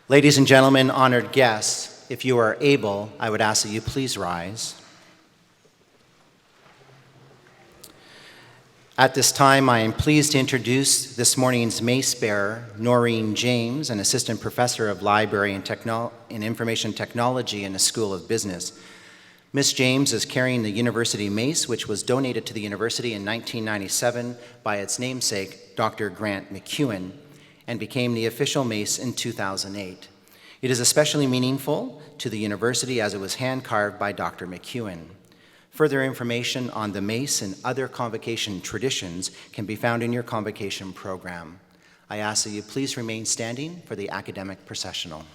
Ladies and gentlemen, honored guests, if you are able, I would ask that you please rise. At this time, I am pleased to introduce this morning's mace bearer, Noreen James, an assistant professor of library and information technology in the School of Business. Ms. James is carrying the university mace, which was donated to the university in 1997 by its namesake, Dr. Grant MacEwan, and became the official mace in 2008. It is especially meaningful to the university as it was hand-carved by Dr. MacEwan. Further information on the mace and other Convocation traditions can be found in your Convocation program. I ask that you please remain standing for the academic processional.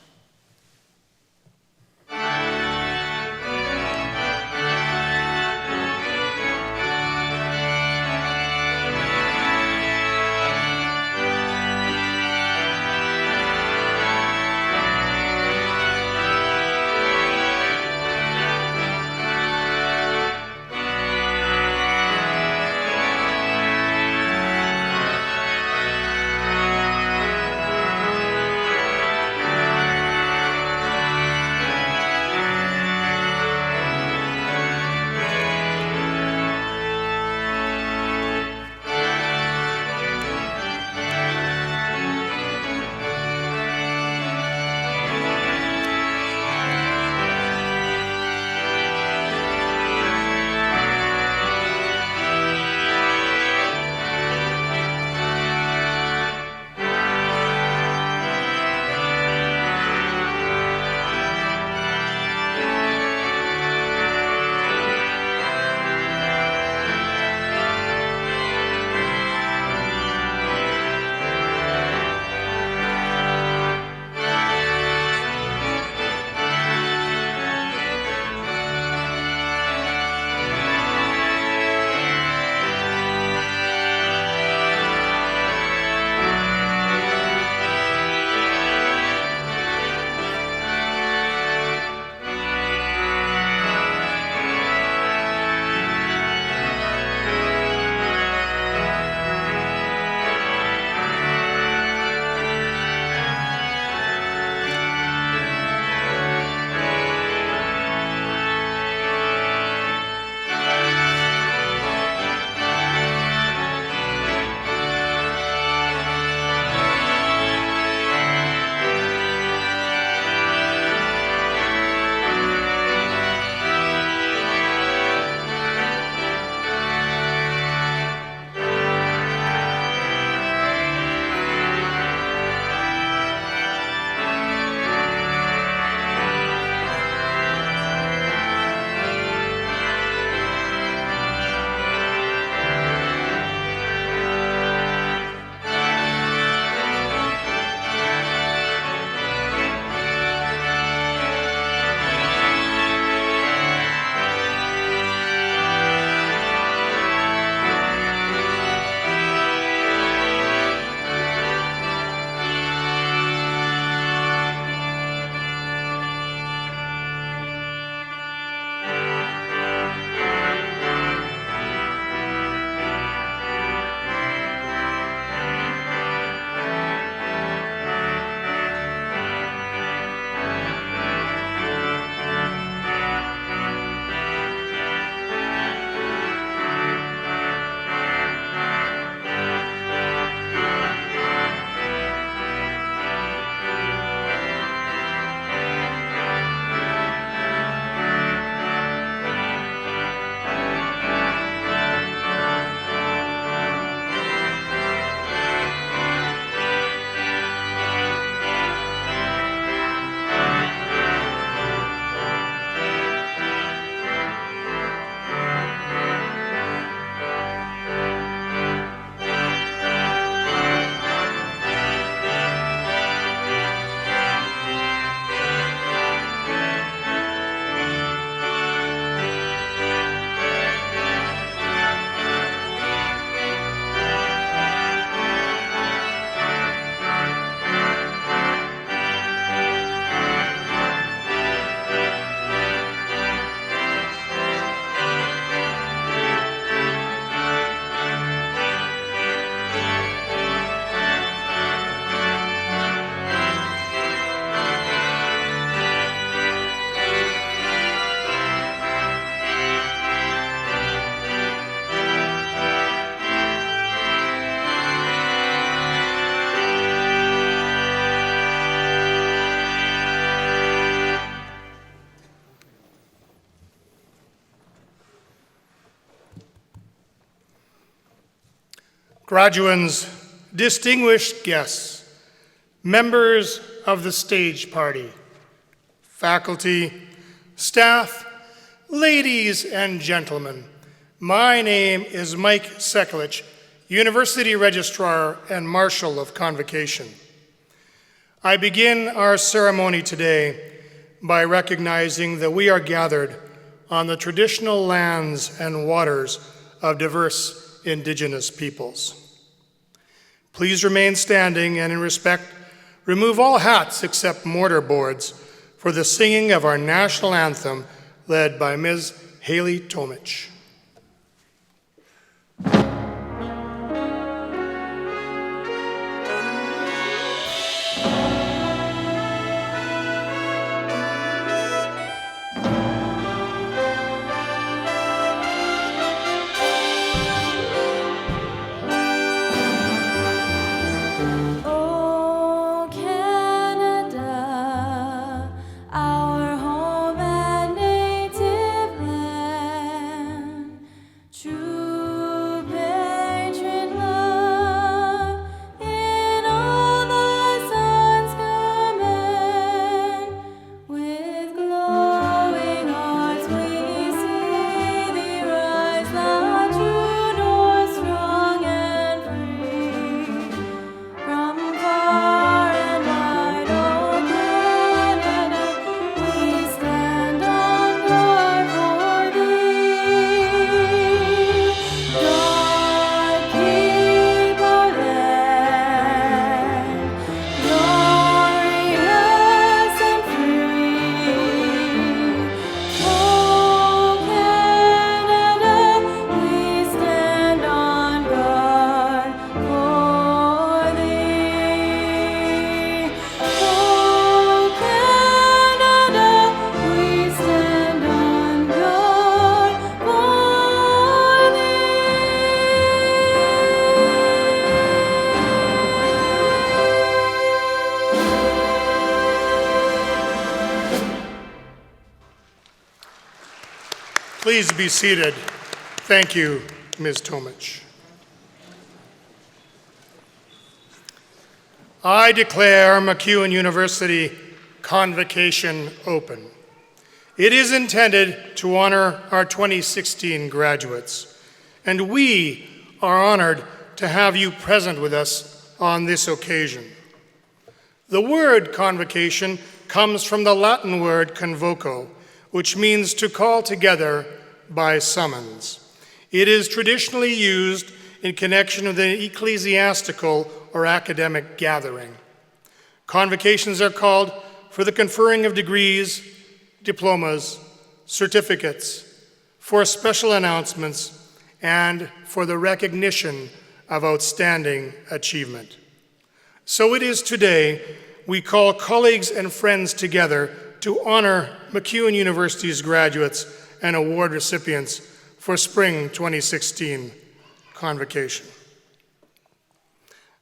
graduands, distinguished guests, members of the stage party, faculty, staff, ladies and gentlemen, my name is Mike Sekulich, University Registrar and Marshal of Convocation. I begin our ceremony today by recognizing that we are gathered on the traditional lands and waters of diverse Indigenous peoples. Please remain standing and in respect, remove all hats except mortar boards for the singing of our national anthem led by Ms. Haley Tomich. Please be seated. Thank you, Ms. Tomich. I declare MacEwan University Convocation open. It is intended to honor our 2016 graduates, and we are honored to have you present with us on this occasion. The word convocation comes from the Latin word convoco, which means to call together by summons. It is traditionally used in connection with an ecclesiastical or academic gathering. Convocations are called for the conferring of degrees, diplomas, certificates, for special announcements, and for the recognition of outstanding achievement. So it is today we call colleagues and friends together to honor MacEwan University's graduates and award recipients for Spring 2016 Convocation.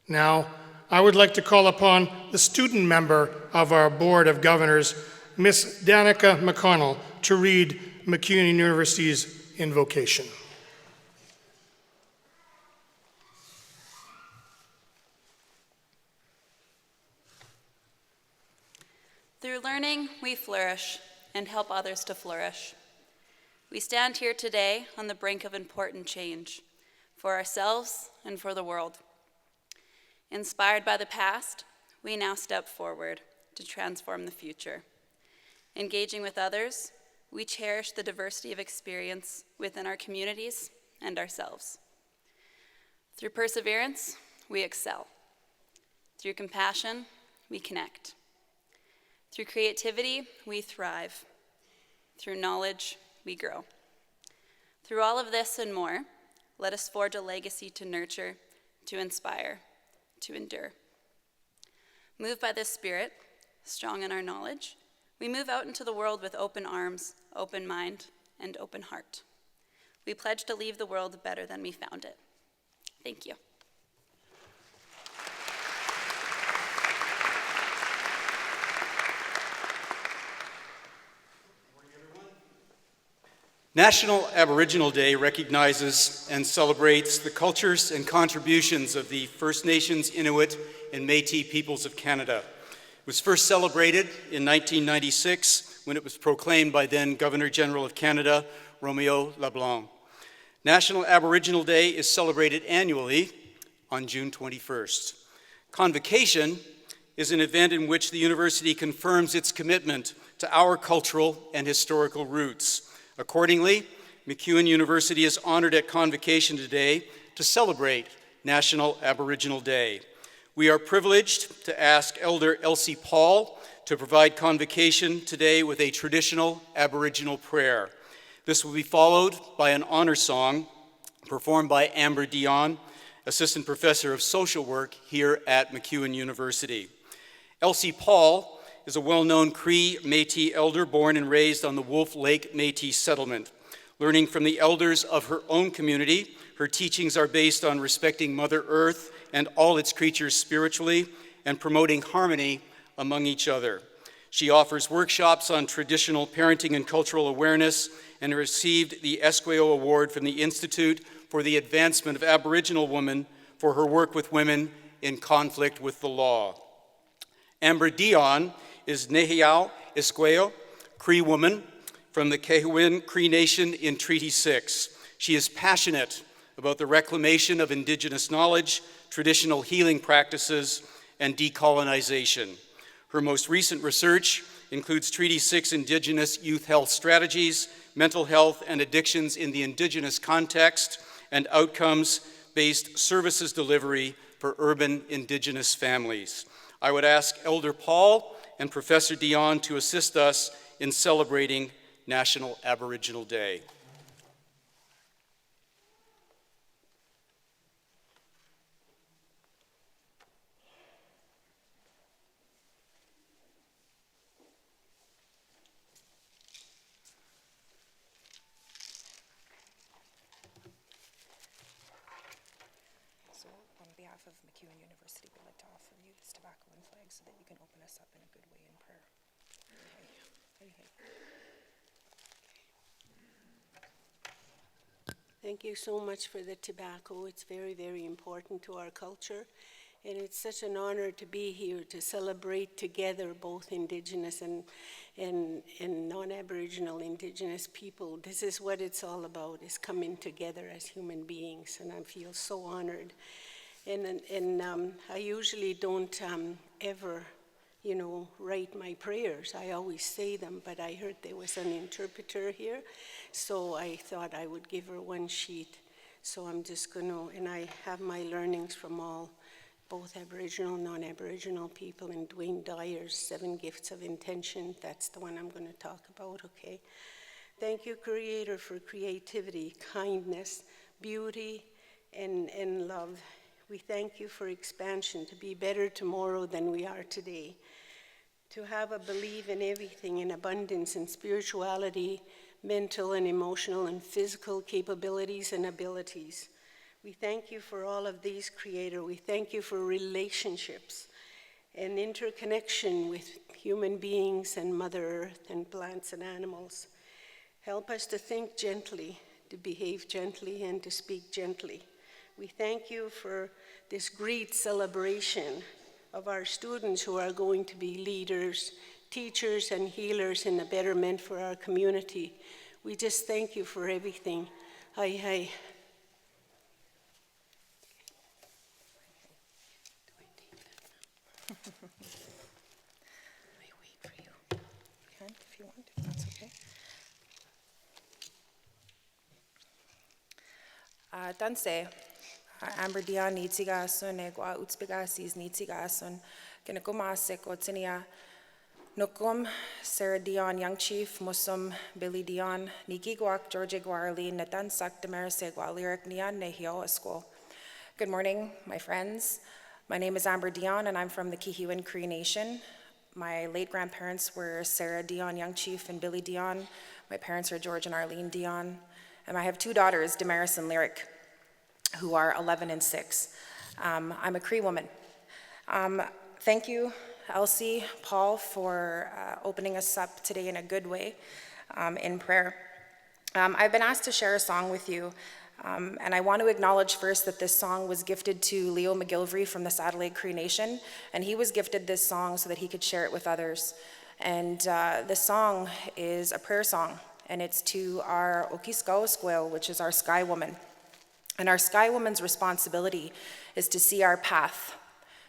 Now, I would like to call upon the student member of our Board of Governors, Ms. Danica McConnell, to read MacEwan University's invocation. Through learning, we flourish and help others to flourish. We stand here today on the brink of important change for ourselves and for the world. Inspired by the past, we now step forward to transform the future. Engaging with others, we cherish the diversity of experience within our communities and ourselves. Through perseverance, we excel. Through compassion, we connect. Through creativity, we thrive. Through knowledge, we grow. Through all of this and more, let us forge a legacy to nurture, to inspire, to endure. Moved by this spirit, strong in our knowledge, we move out into the world with open arms, open mind, and open heart. We pledge to leave the world better than we found it. Thank you. National Aboriginal Day recognizes and celebrates the cultures and contributions of the First Nations, Inuit, and Métis peoples of Canada. It was first celebrated in 1996 when it was proclaimed by then Governor-General of Canada, Romeo LeBlanc. National Aboriginal Day is celebrated annually on June 21st. Convocation is an event in which the university confirms its commitment to our cultural and historical roots. Accordingly, MacEwan University is honored at Convocation today to celebrate National Aboriginal Day. We are privileged to ask Elder Elsie Paul to provide Convocation today with a traditional Aboriginal prayer. This will be followed by an honor song performed by Amber Dion, Assistant Professor of Social Work here at MacEwan University. Elsie Paul is a well-known Cree Métis elder born and raised on the Wolf Lake Métis settlement. Learning from the elders of her own community, her teachings are based on respecting Mother Earth and all its creatures spiritually and promoting harmony among each other. She offers workshops on traditional parenting and cultural awareness and received the Esqueo Award from the Institute for the Advancement of Aboriginal Women for her work with women in conflict with the law. Amber Dion is Nehiyaw Esqueo, Cree woman from the Kehuin Cree Nation in Treaty 6. She is passionate about the reclamation of Indigenous knowledge, traditional healing practices, and decolonization. Her most recent research includes Treaty 6 Indigenous youth health strategies, mental health and addictions in the Indigenous context, and outcomes-based services delivery for urban Indigenous families. I would ask Elder Paul and Professor Dion to assist us in celebrating National Aboriginal Day. So on behalf of MacEwan University, we'd like to offer you this tobacco and flag so that you can open us up in a good way in prayer. Thank you so much for the tobacco. It's very, very important to our culture. And it's such an honor to be here to celebrate together both Indigenous and non-Aboriginal Indigenous people. This is what it's all about, is coming together as human beings, and I feel so honored. And I usually don't ever, write my prayers. I always say them, but I heard there was an interpreter here, so I thought I would give her one sheet. So I'm just and I have my learnings from both Aboriginal and non-Aboriginal people, and Dwayne Dyer's 7 Gifts of Intention. That's the one I'm going to talk about, okay? Thank you, Creator, for creativity, kindness, beauty, and love. We thank you for expansion, to be better tomorrow than we are today, to have a belief in everything, in abundance and spirituality, mental and emotional and physical capabilities and abilities. We thank you for all of these, Creator. We thank you for relationships and interconnection with human beings and Mother Earth and plants and animals. Help us to think gently, to behave gently, and to speak gently. We thank you for this great celebration of our students who are going to be leaders, teachers, and healers in the betterment for our community. We just thank you for everything. Hi. I wait for you. You can, if you want, if that's okay. Danse, Amber Dion nitiga asun egwa utspigasis nitiga asun kinakumase kotinia nukum Sarah Dion Young Chief Musum Billy Dion Nikiguak George Guarli Natansak Demerse Gualirik Nian Nehio School. Good morning, my friends. My name is Amber Dion, and I'm from the Kehuin Cree Nation. My late grandparents were Sarah Dion Young Chief and Billy Dion. My parents are George and Arlene Dion. And I have 2 daughters, Damaris and Lyric, who are 11 and 6. I'm a Cree woman. Thank you, Elsie, Paul, for opening us up today in a good way in prayer. I've been asked to share a song with you, and I want to acknowledge first that this song was gifted to Leo McGilvery from the Satellite Cree Nation, and he was gifted this song so that he could share it with others. And this song is a prayer song, and it's to our Okiskaosqueo, which is our Sky Woman. And our Sky Woman's responsibility is to see our path.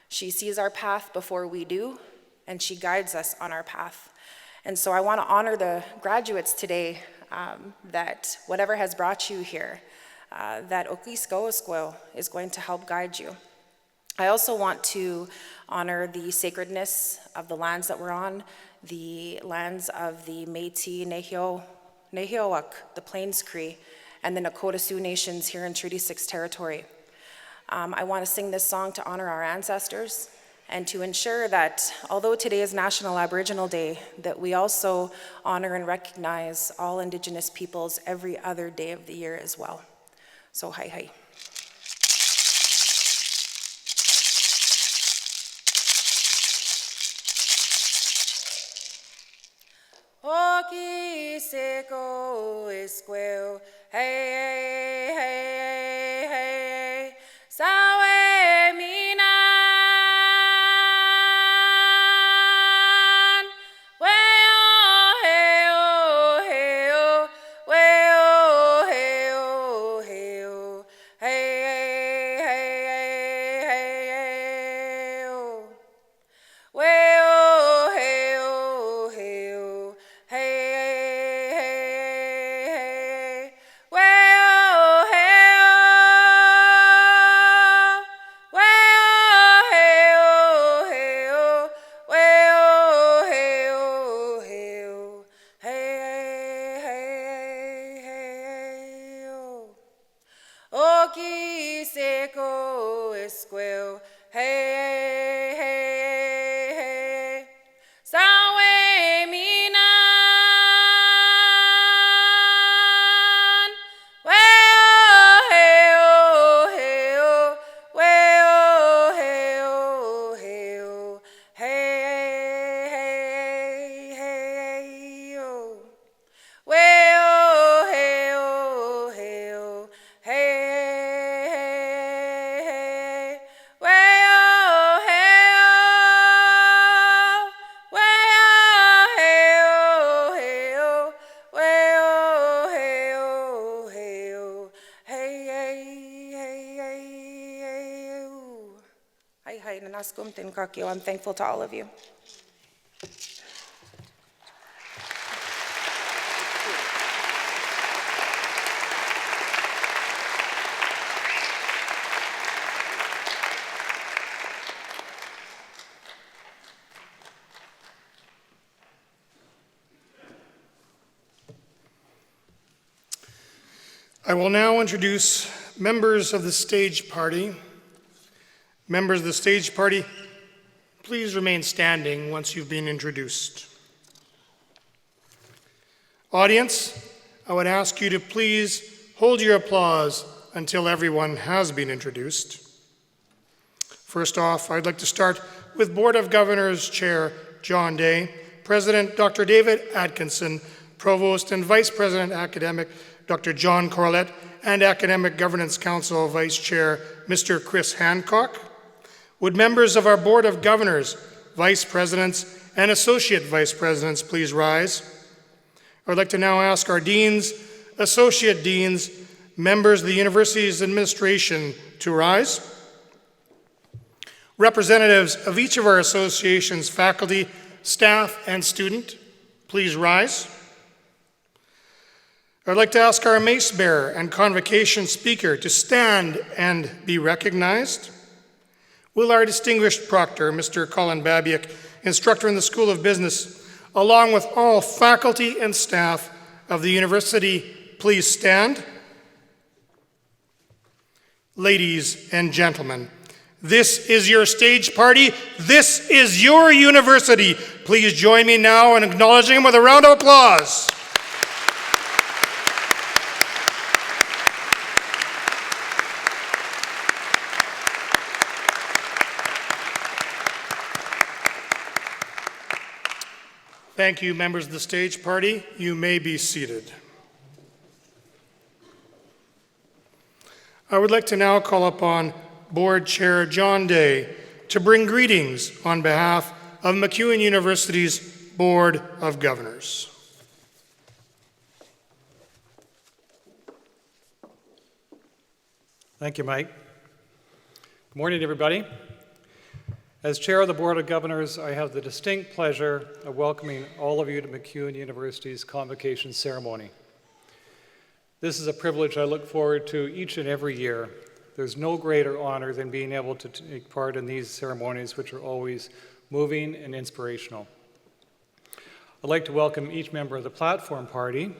She sees our path before we do, and she guides us on our path. And so I want to honor the graduates today, that whatever has brought you here, that Okiskaosqueo is going to help guide you. I also want to honor the sacredness of the lands that we're on, the lands of the Métis Nehiyawak, the Plains Cree, and the Nakota Sioux Nations here in Treaty 6 territory. I want to sing this song to honor our ancestors and to ensure that, although today is National Aboriginal Day, that we also honor and recognize all Indigenous peoples every other day of the year as well. So hai hai. Okiskaosqueo, hey, hey, hey, hey, sawe minan, weo, heo, heo, weo, heo, heo, hey, hey, hey, hey, hey, oh. Weo, heo, heo, hey, hey, hey, weo, heo, weo, heo, heo, weo, heo, heo, hey, hey, hey, oh. Okiskaosqueo, hey, hey, hey, sawe minan, weo, heo, heo, weo, heo, heo, hey, hey, hey, oh. Weo, heo, heo, hey, hey, hey, weo, heo, weo, heo, heo, weo, heo, heo, hey, hey, hey, hey, hey, ooh. Hai, hai, nanaskum tinkakyo. I'm thankful to all of you. I will now introduce members of the stage party. Members of the stage party, please remain standing once you've been introduced. Audience, I would ask you to please hold your applause until everyone has been introduced. First off, I'd like to start with Board of Governors Chair John Day, President Dr. David Atkinson, Provost and Vice President Academic Dr. John Corlett, and Academic Governance Council Vice Chair Mr. Chris Hancock. Would members of our Board of Governors, Vice Presidents, and Associate Vice Presidents please rise? I'd like to now ask our Deans, Associate Deans, members of the University's administration to rise. Representatives of each of our associations, faculty, staff, and student, please rise. I'd like to ask our mace bearer and convocation speaker to stand and be recognized. Will our distinguished proctor, Mr. Colin Babiak, instructor in the School of Business, along with all faculty and staff of the university, please stand? Ladies and gentlemen, this is your stage party. This is your university. Please join me now in acknowledging him with a round of applause. Thank you, members of the stage party. You may be seated. I would like to now call upon Board Chair John Day to bring greetings on behalf of MacEwan University's Board of Governors. Thank you, Mike. Good morning, everybody. As Chair of the Board of Governors, I have the distinct pleasure of welcoming all of you to MacEwan University's Convocation ceremony. This is a privilege I look forward to each and every year. There's no greater honor than being able to take part in these ceremonies, which are always moving and inspirational. I'd like to welcome each member of the platform party,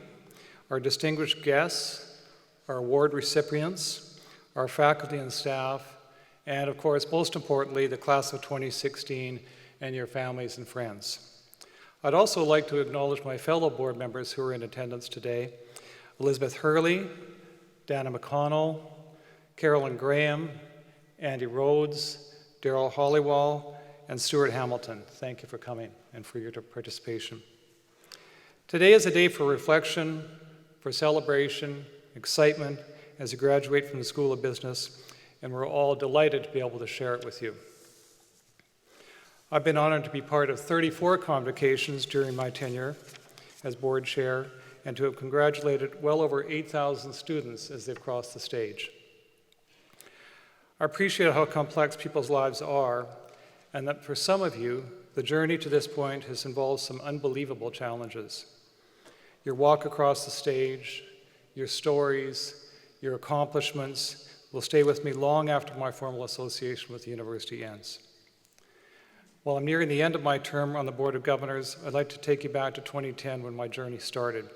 our distinguished guests, our award recipients, our faculty and staff, and of course, most importantly, the class of 2016 and your families and friends. I'd also like to acknowledge my fellow board members who are in attendance today: Elizabeth Hurley, Dana McConnell, Carolyn Graham, Andy Rhodes, Daryl Hollywall, and Stuart Hamilton. Thank you for coming and for your participation. Today is a day for reflection, for celebration, excitement as you graduate from the School of Business, and we're all delighted to be able to share it with you. I've been honored to be part of 34 convocations during my tenure as board chair and to have congratulated well over 8,000 students as they've crossed the stage. I appreciate how complex people's lives are, and that for some of you, the journey to this point has involved some unbelievable challenges. Your walk across the stage, your stories, your accomplishments will stay with me long after my formal association with the university ends. While I'm nearing the end of my term on the Board of Governors, I'd like to take you back to 2010 when my journey started.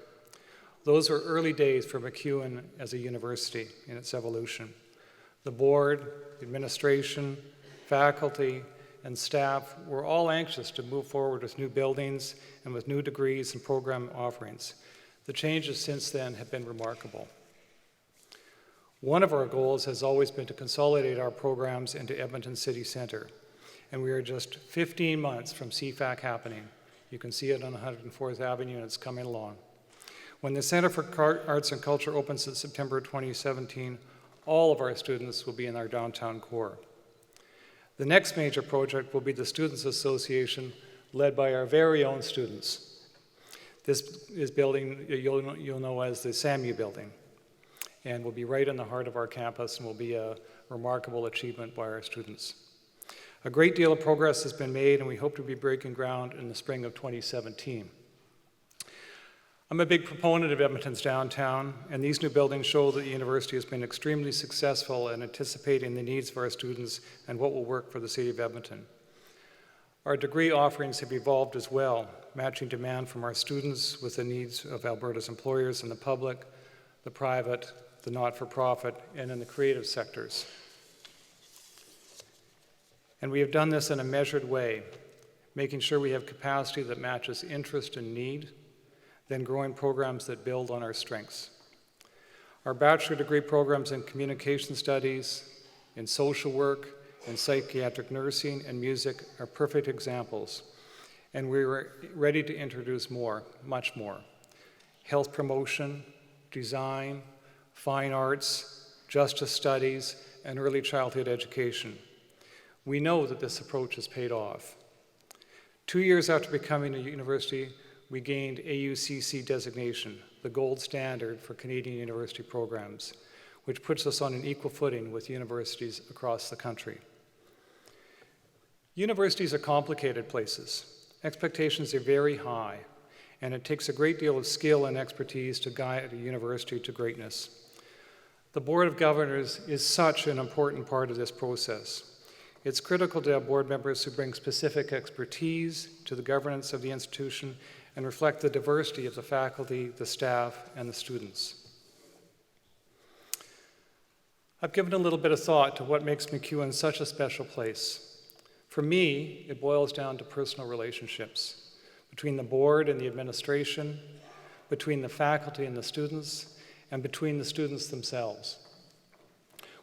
Those were early days for MacEwan as a university in its evolution. The board, administration, faculty, and staff were all anxious to move forward with new buildings and with new degrees and program offerings. The changes since then have been remarkable. One of our goals has always been to consolidate our programs into Edmonton City Centre, and we are just 15 months from CFAC happening. You can see it on 104th Avenue, and it's coming along. When the Centre for Arts and Culture opens in September 2017, all of our students will be in our downtown core. The next major project will be the Students' Association, led by our very own students. This is building you'll know as the SAMU building, and will be right in the heart of our campus and will be a remarkable achievement by our students. A great deal of progress has been made, and we hope to be breaking ground in the spring of 2017. I'm a big proponent of Edmonton's downtown, and these new buildings show that the university has been extremely successful in anticipating the needs of our students and what will work for the city of Edmonton. Our degree offerings have evolved as well, matching demand from our students with the needs of Alberta's employers and the public, the private, the not-for-profit, and in the creative sectors. And we have done this in a measured way, making sure we have capacity that matches interest and need, then growing programs that build on our strengths. Our bachelor degree programs in communication studies, in social work, in psychiatric nursing, and music are perfect examples, and we are ready to introduce more, much more. Health promotion, design, fine arts, justice studies, and early childhood education. We know that this approach has paid off. 2 years after becoming a university, we gained AUCC designation, the gold standard for Canadian university programs, which puts us on an equal footing with universities across the country. Universities are complicated places. Expectations are very high, and it takes a great deal of skill and expertise to guide a university to greatness. The Board of Governors is such an important part of this process. It's critical to have board members who bring specific expertise to the governance of the institution and reflect the diversity of the faculty, the staff, and the students. I've given a little bit of thought to what makes MacEwan such a special place. For me, it boils down to personal relationships between the board and the administration, between the faculty and the students, and between the students themselves.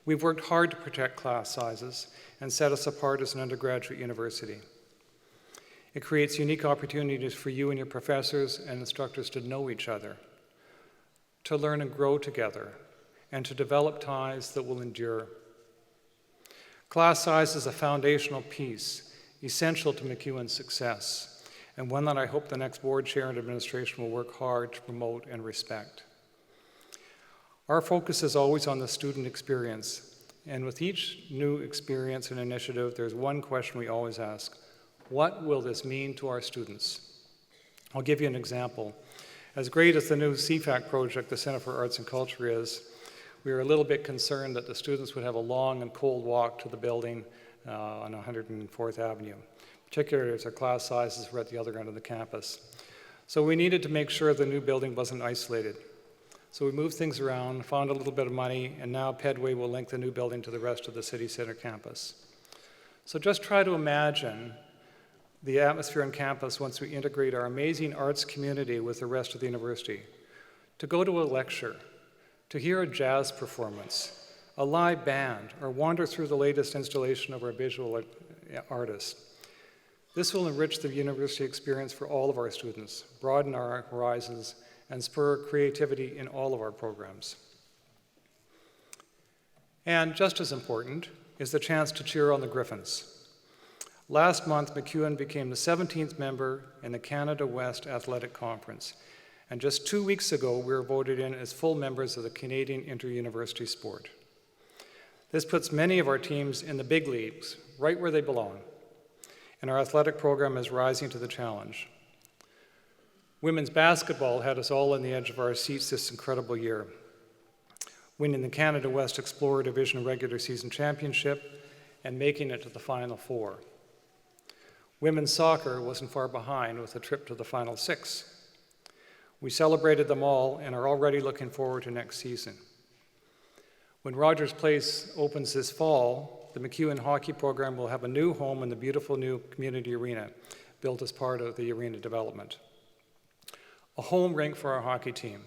We've worked hard to protect class sizes and set us apart as an undergraduate university. It creates unique opportunities for you and your professors and instructors to know each other, to learn and grow together, and to develop ties that will endure. Class size is a foundational piece, essential to MacEwan's success, and one that I hope the next board chair and administration will work hard to promote and respect. Our focus is always on the student experience, and with each new experience and initiative, there's one question we always ask: what will this mean to our students? I'll give you an example. As great as the new CFAC project, the Center for Arts and Culture, is, we were a little bit concerned that the students would have a long and cold walk to the building on 104th Avenue, particularly as our class sizes were at the other end of the campus. So we needed to make sure the new building wasn't isolated. So we moved things around, found a little bit of money, and now Pedway will link the new building to the rest of the city center campus. So just try to imagine the atmosphere on campus once we integrate our amazing arts community with the rest of the university. To go to a lecture, to hear a jazz performance, a live band, or wander through the latest installation of our visual artists. This will enrich the university experience for all of our students, broaden our horizons, and spur creativity in all of our programs. And just as important is the chance to cheer on the Griffins. Last month, MacEwan became the 17th member in the Canada West Athletic Conference. And just 2 weeks ago, we were voted in as full members of the Canadian Inter-University Sport. This puts many of our teams in the big leagues, right where they belong. And our athletic program is rising to the challenge. Women's basketball had us all on the edge of our seats this incredible year, winning the Canada West Explorer Division regular season championship and making it to the Final Four. Women's soccer wasn't far behind with a trip to the Final Six. We celebrated them all and are already looking forward to next season. When Rogers Place opens this fall, the MacEwan hockey program will have a new home in the beautiful new community arena built as part of the arena development. A home rink for our hockey team,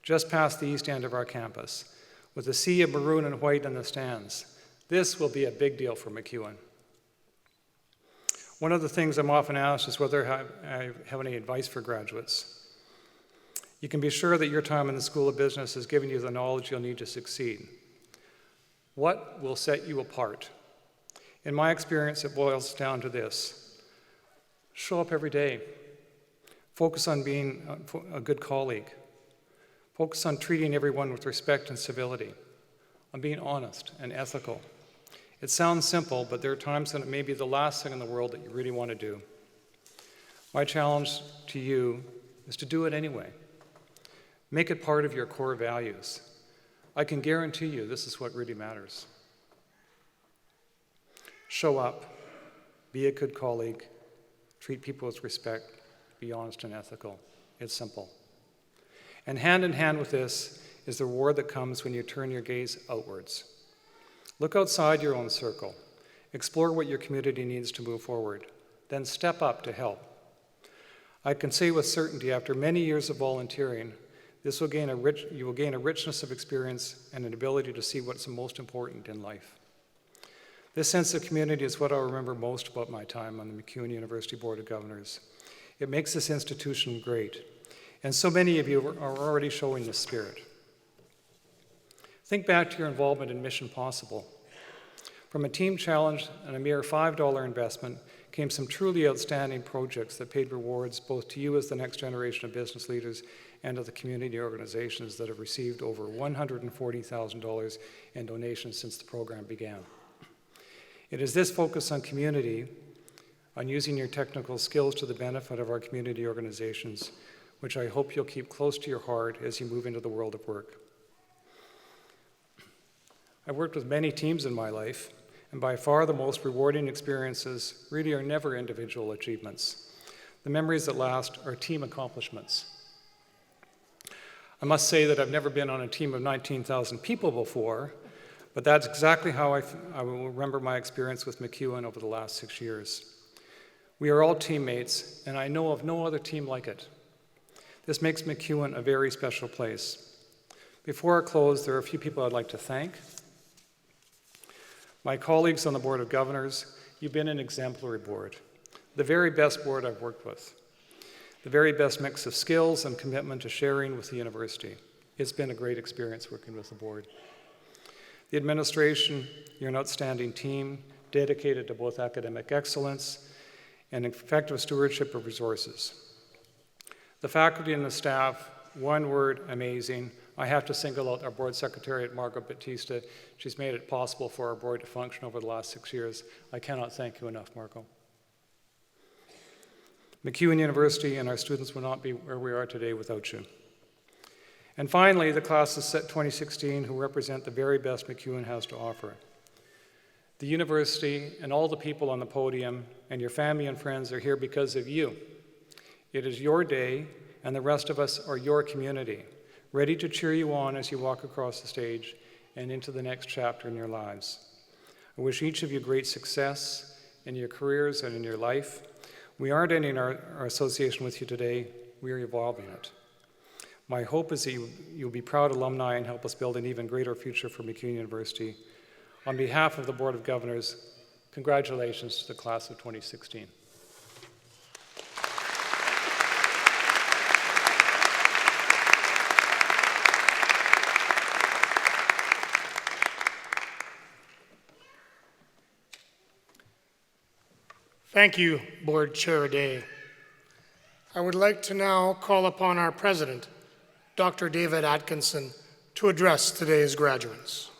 just past the east end of our campus, with a sea of maroon and white in the stands. This will be a big deal for MacEwan. One of the things I'm often asked is whether I have any advice for graduates. You can be sure that your time in the School of Business has given you the knowledge you'll need to succeed. What will set you apart? In my experience, it boils down to this: show up every day. Focus on being a good colleague. Focus on treating everyone with respect and civility, on being honest and ethical. It sounds simple, but there are times when it may be the last thing in the world that you really want to do. My challenge to you is to do it anyway. Make it part of your core values. I can guarantee you this is what really matters. Show up, be a good colleague, treat people with respect, be honest and ethical. It's simple. And hand in hand with this is the reward that comes when you turn your gaze outwards. Look outside your own circle. Explore what your community needs to move forward. Then step up to help. I can say with certainty, after many years of volunteering, you will gain a richness of experience and an ability to see what's most important in life. This sense of community is what I'll remember most about my time on the MacEwan University Board of Governors. It makes this institution great, and so many of you are already showing this spirit. Think back to your involvement in Mission Possible. From a team challenge and a mere $5 investment came some truly outstanding projects that paid rewards both to you as the next generation of business leaders and to the community organizations that have received over $140,000 in donations since the program began. It is this focus on community, on using your technical skills to the benefit of our community organizations, which I hope you'll keep close to your heart as you move into the world of work. I've worked with many teams in my life, and by far the most rewarding experiences really are never individual achievements. The memories that last are team accomplishments. I must say that I've never been on a team of 19,000 people before, but that's exactly how I will remember my experience with MacEwan over the last 6 years. We are all teammates, and I know of no other team like it. This makes MacEwan a very special place. Before I close, there are a few people I'd like to thank. My colleagues on the Board of Governors, you've been an exemplary board, the very best board I've worked with, the very best mix of skills and commitment to sharing with the university. It's been a great experience working with the board. The administration, you're an outstanding team, dedicated to both academic excellence and effective stewardship of resources. The faculty and the staff, one word, amazing. I have to single out our board secretary, Margot Batista. She's made it possible for our board to function over the last 6 years. I cannot thank you enough, Margot. MacEwan University and our students would not be where we are today without you. And finally, the class of 2016 who represent the very best MacEwan has to offer. The university and all the people on the podium and your family and friends are here because of you. It is your day, and the rest of us are your community, ready to cheer you on as you walk across the stage and into the next chapter in your lives. I wish each of you great success in your careers and in your life. We aren't ending our association with you today, we are evolving it. My hope is that you'll be proud alumni and help us build an even greater future for MacEwan University. On behalf of the Board of Governors, congratulations to the class of 2016. Thank you, Board Chair Day. I would like to now call upon our President, Dr. David Atkinson, to address today's graduates.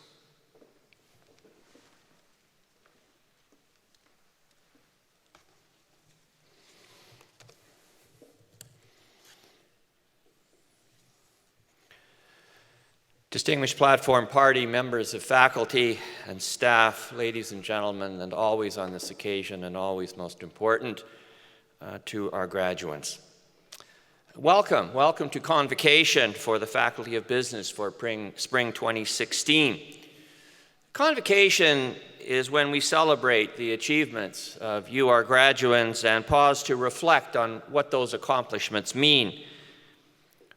Distinguished platform party, members of faculty and staff, ladies and gentlemen, and always on this occasion and always most important, to our graduates. Welcome to Convocation for the Faculty of Business for Spring 2016. Convocation is when we celebrate the achievements of you, our graduates, and pause to reflect on what those accomplishments mean.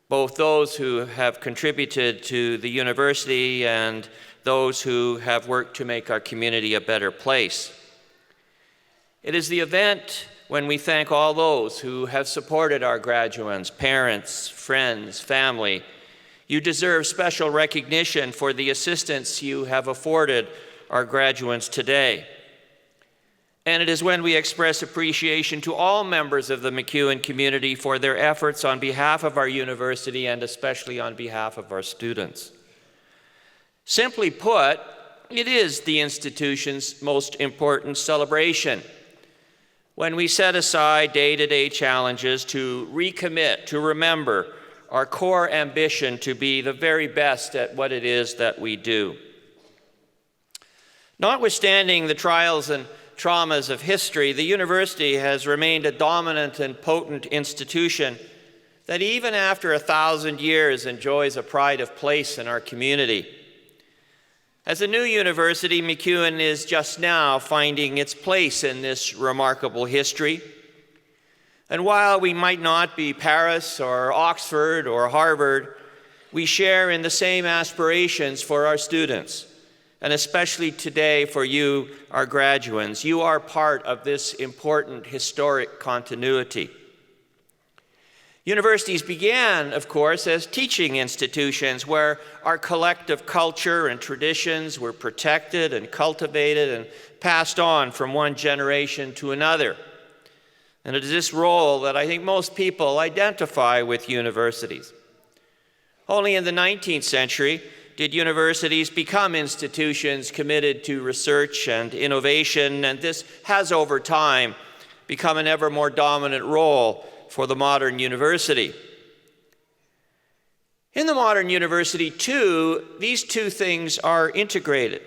Both those who have contributed to the university and those who have worked to make our community a better place. It is the event when we thank all those who have supported our graduates, parents, friends, family. You deserve special recognition for the assistance you have afforded our graduates today. And it is when we express appreciation to all members of the MacEwan community for their efforts on behalf of our university and especially on behalf of our students. Simply put, it is the institution's most important celebration. When we set aside day-to-day challenges to recommit, to remember our core ambition to be the very best at what it is that we do. Notwithstanding the trials and traumas of history, the university has remained a dominant and potent institution that even after 1,000 years enjoys a pride of place in our community. As a new university, MacEwan is just now finding its place in this remarkable history. And while we might not be Paris or Oxford or Harvard, we share in the same aspirations for our students. And especially today for you, our graduates. You are part of this important historic continuity. Universities began, of course, as teaching institutions where our collective culture and traditions were protected and cultivated and passed on from one generation to another. And it is this role that I think most people identify with universities. Only in the 19th century did universities become institutions committed to research and innovation, and this has over time become an ever more dominant role for the modern university. In the modern university, too, these two things are integrated.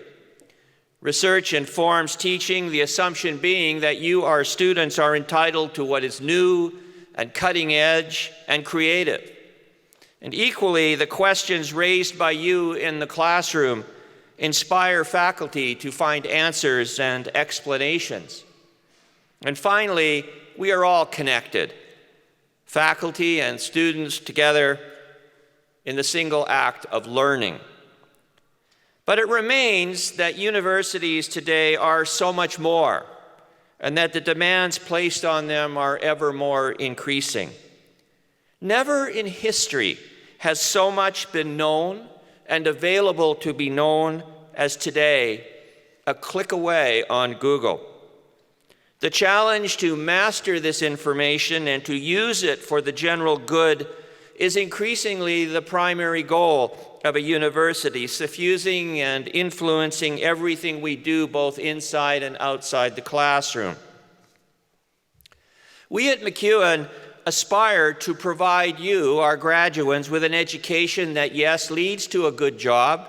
Research informs teaching, the assumption being that you, our students, are entitled to what is new and cutting edge and creative. And equally, the questions raised by you in the classroom inspire faculty to find answers and explanations. And finally, we are all connected, faculty and students together in the single act of learning. But it remains that universities today are so much more, and that the demands placed on them are ever more increasing. Never in history has so much been known and available to be known as today, a click away on Google. The challenge to master this information and to use it for the general good is increasingly the primary goal of a university, suffusing and influencing everything we do both inside and outside the classroom. We at MacEwan aspire to provide you, our graduates, with an education that, yes, leads to a good job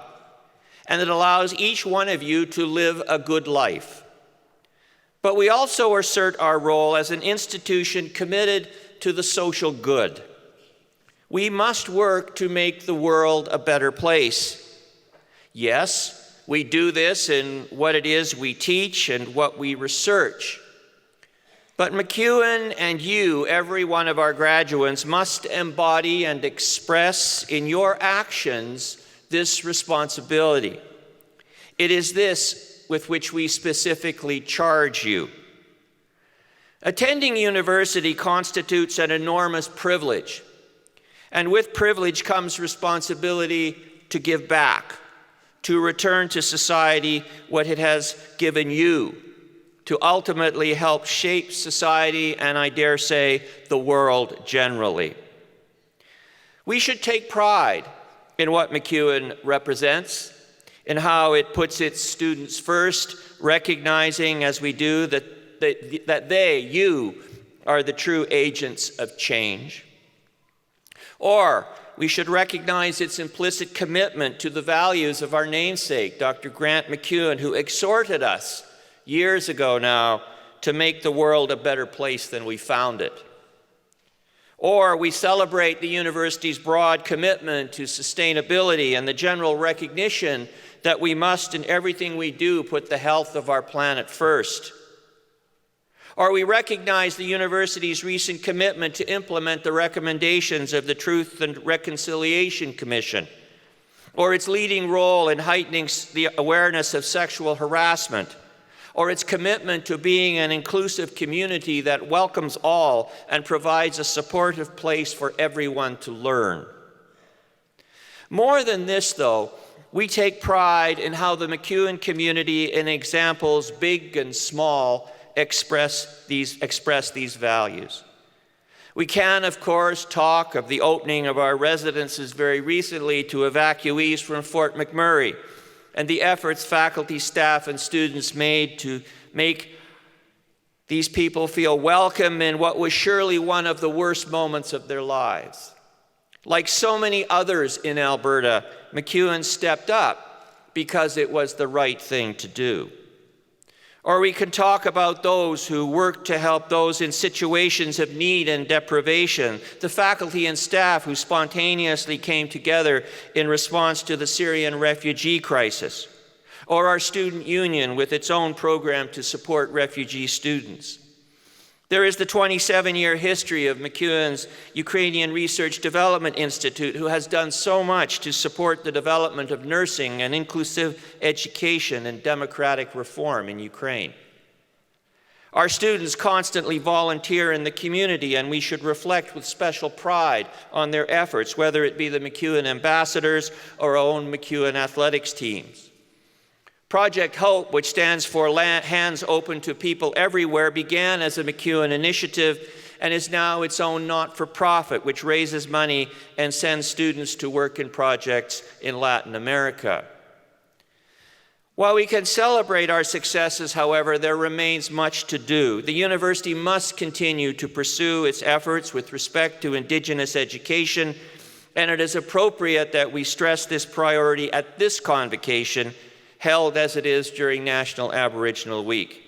and that allows each one of you to live a good life. But we also assert our role as an institution committed to the social good. We must work to make the world a better place. Yes, we do this in what it is we teach and what we research. But MacEwan and you, every one of our graduates, must embody and express in your actions this responsibility. It is this with which we specifically charge you. Attending university constitutes an enormous privilege, and with privilege comes responsibility to give back, to return to society what it has given you, to ultimately help shape society and, I dare say, the world generally. We should take pride in what MacEwan represents, in how it puts its students first, recognizing as we do that they, you, are the true agents of change. Or we should recognize its implicit commitment to the values of our namesake, Dr. Grant MacEwan, who exhorted us years ago now to make the world a better place than we found it. Or we celebrate the university's broad commitment to sustainability and the general recognition that we must, in everything we do, put the health of our planet first. Or we recognize the university's recent commitment to implement the recommendations of the Truth and Reconciliation Commission, or its leading role in heightening the awareness of sexual harassment, or its commitment to being an inclusive community that welcomes all and provides a supportive place for everyone to learn. More than this, though, we take pride in how the MacEwan community, in examples big and small, express these values. We can, of course, talk of the opening of our residences very recently to evacuees from Fort McMurray, and the efforts faculty, staff, and students made to make these people feel welcome in what was surely one of the worst moments of their lives. Like so many others in Alberta, MacEwan stepped up because it was the right thing to do. Or we can talk about those who work to help those in situations of need and deprivation, the faculty and staff who spontaneously came together in response to the Syrian refugee crisis, or our student union with its own program to support refugee students. There is the 27-year history of MacEwan's Ukrainian Research Development Institute, who has done so much to support the development of nursing and inclusive education and democratic reform in Ukraine. Our students constantly volunteer in the community, and we should reflect with special pride on their efforts, whether it be the MacEwan ambassadors or our own MacEwan athletics teams. Project HOPE, which stands for Hands Open to People Everywhere, began as a MacEwan initiative and is now its own not-for-profit, which raises money and sends students to work in projects in Latin America. While we can celebrate our successes, however, there remains much to do. The university must continue to pursue its efforts with respect to Indigenous education, and it is appropriate that we stress this priority at this convocation, held as it is during National Aboriginal Week.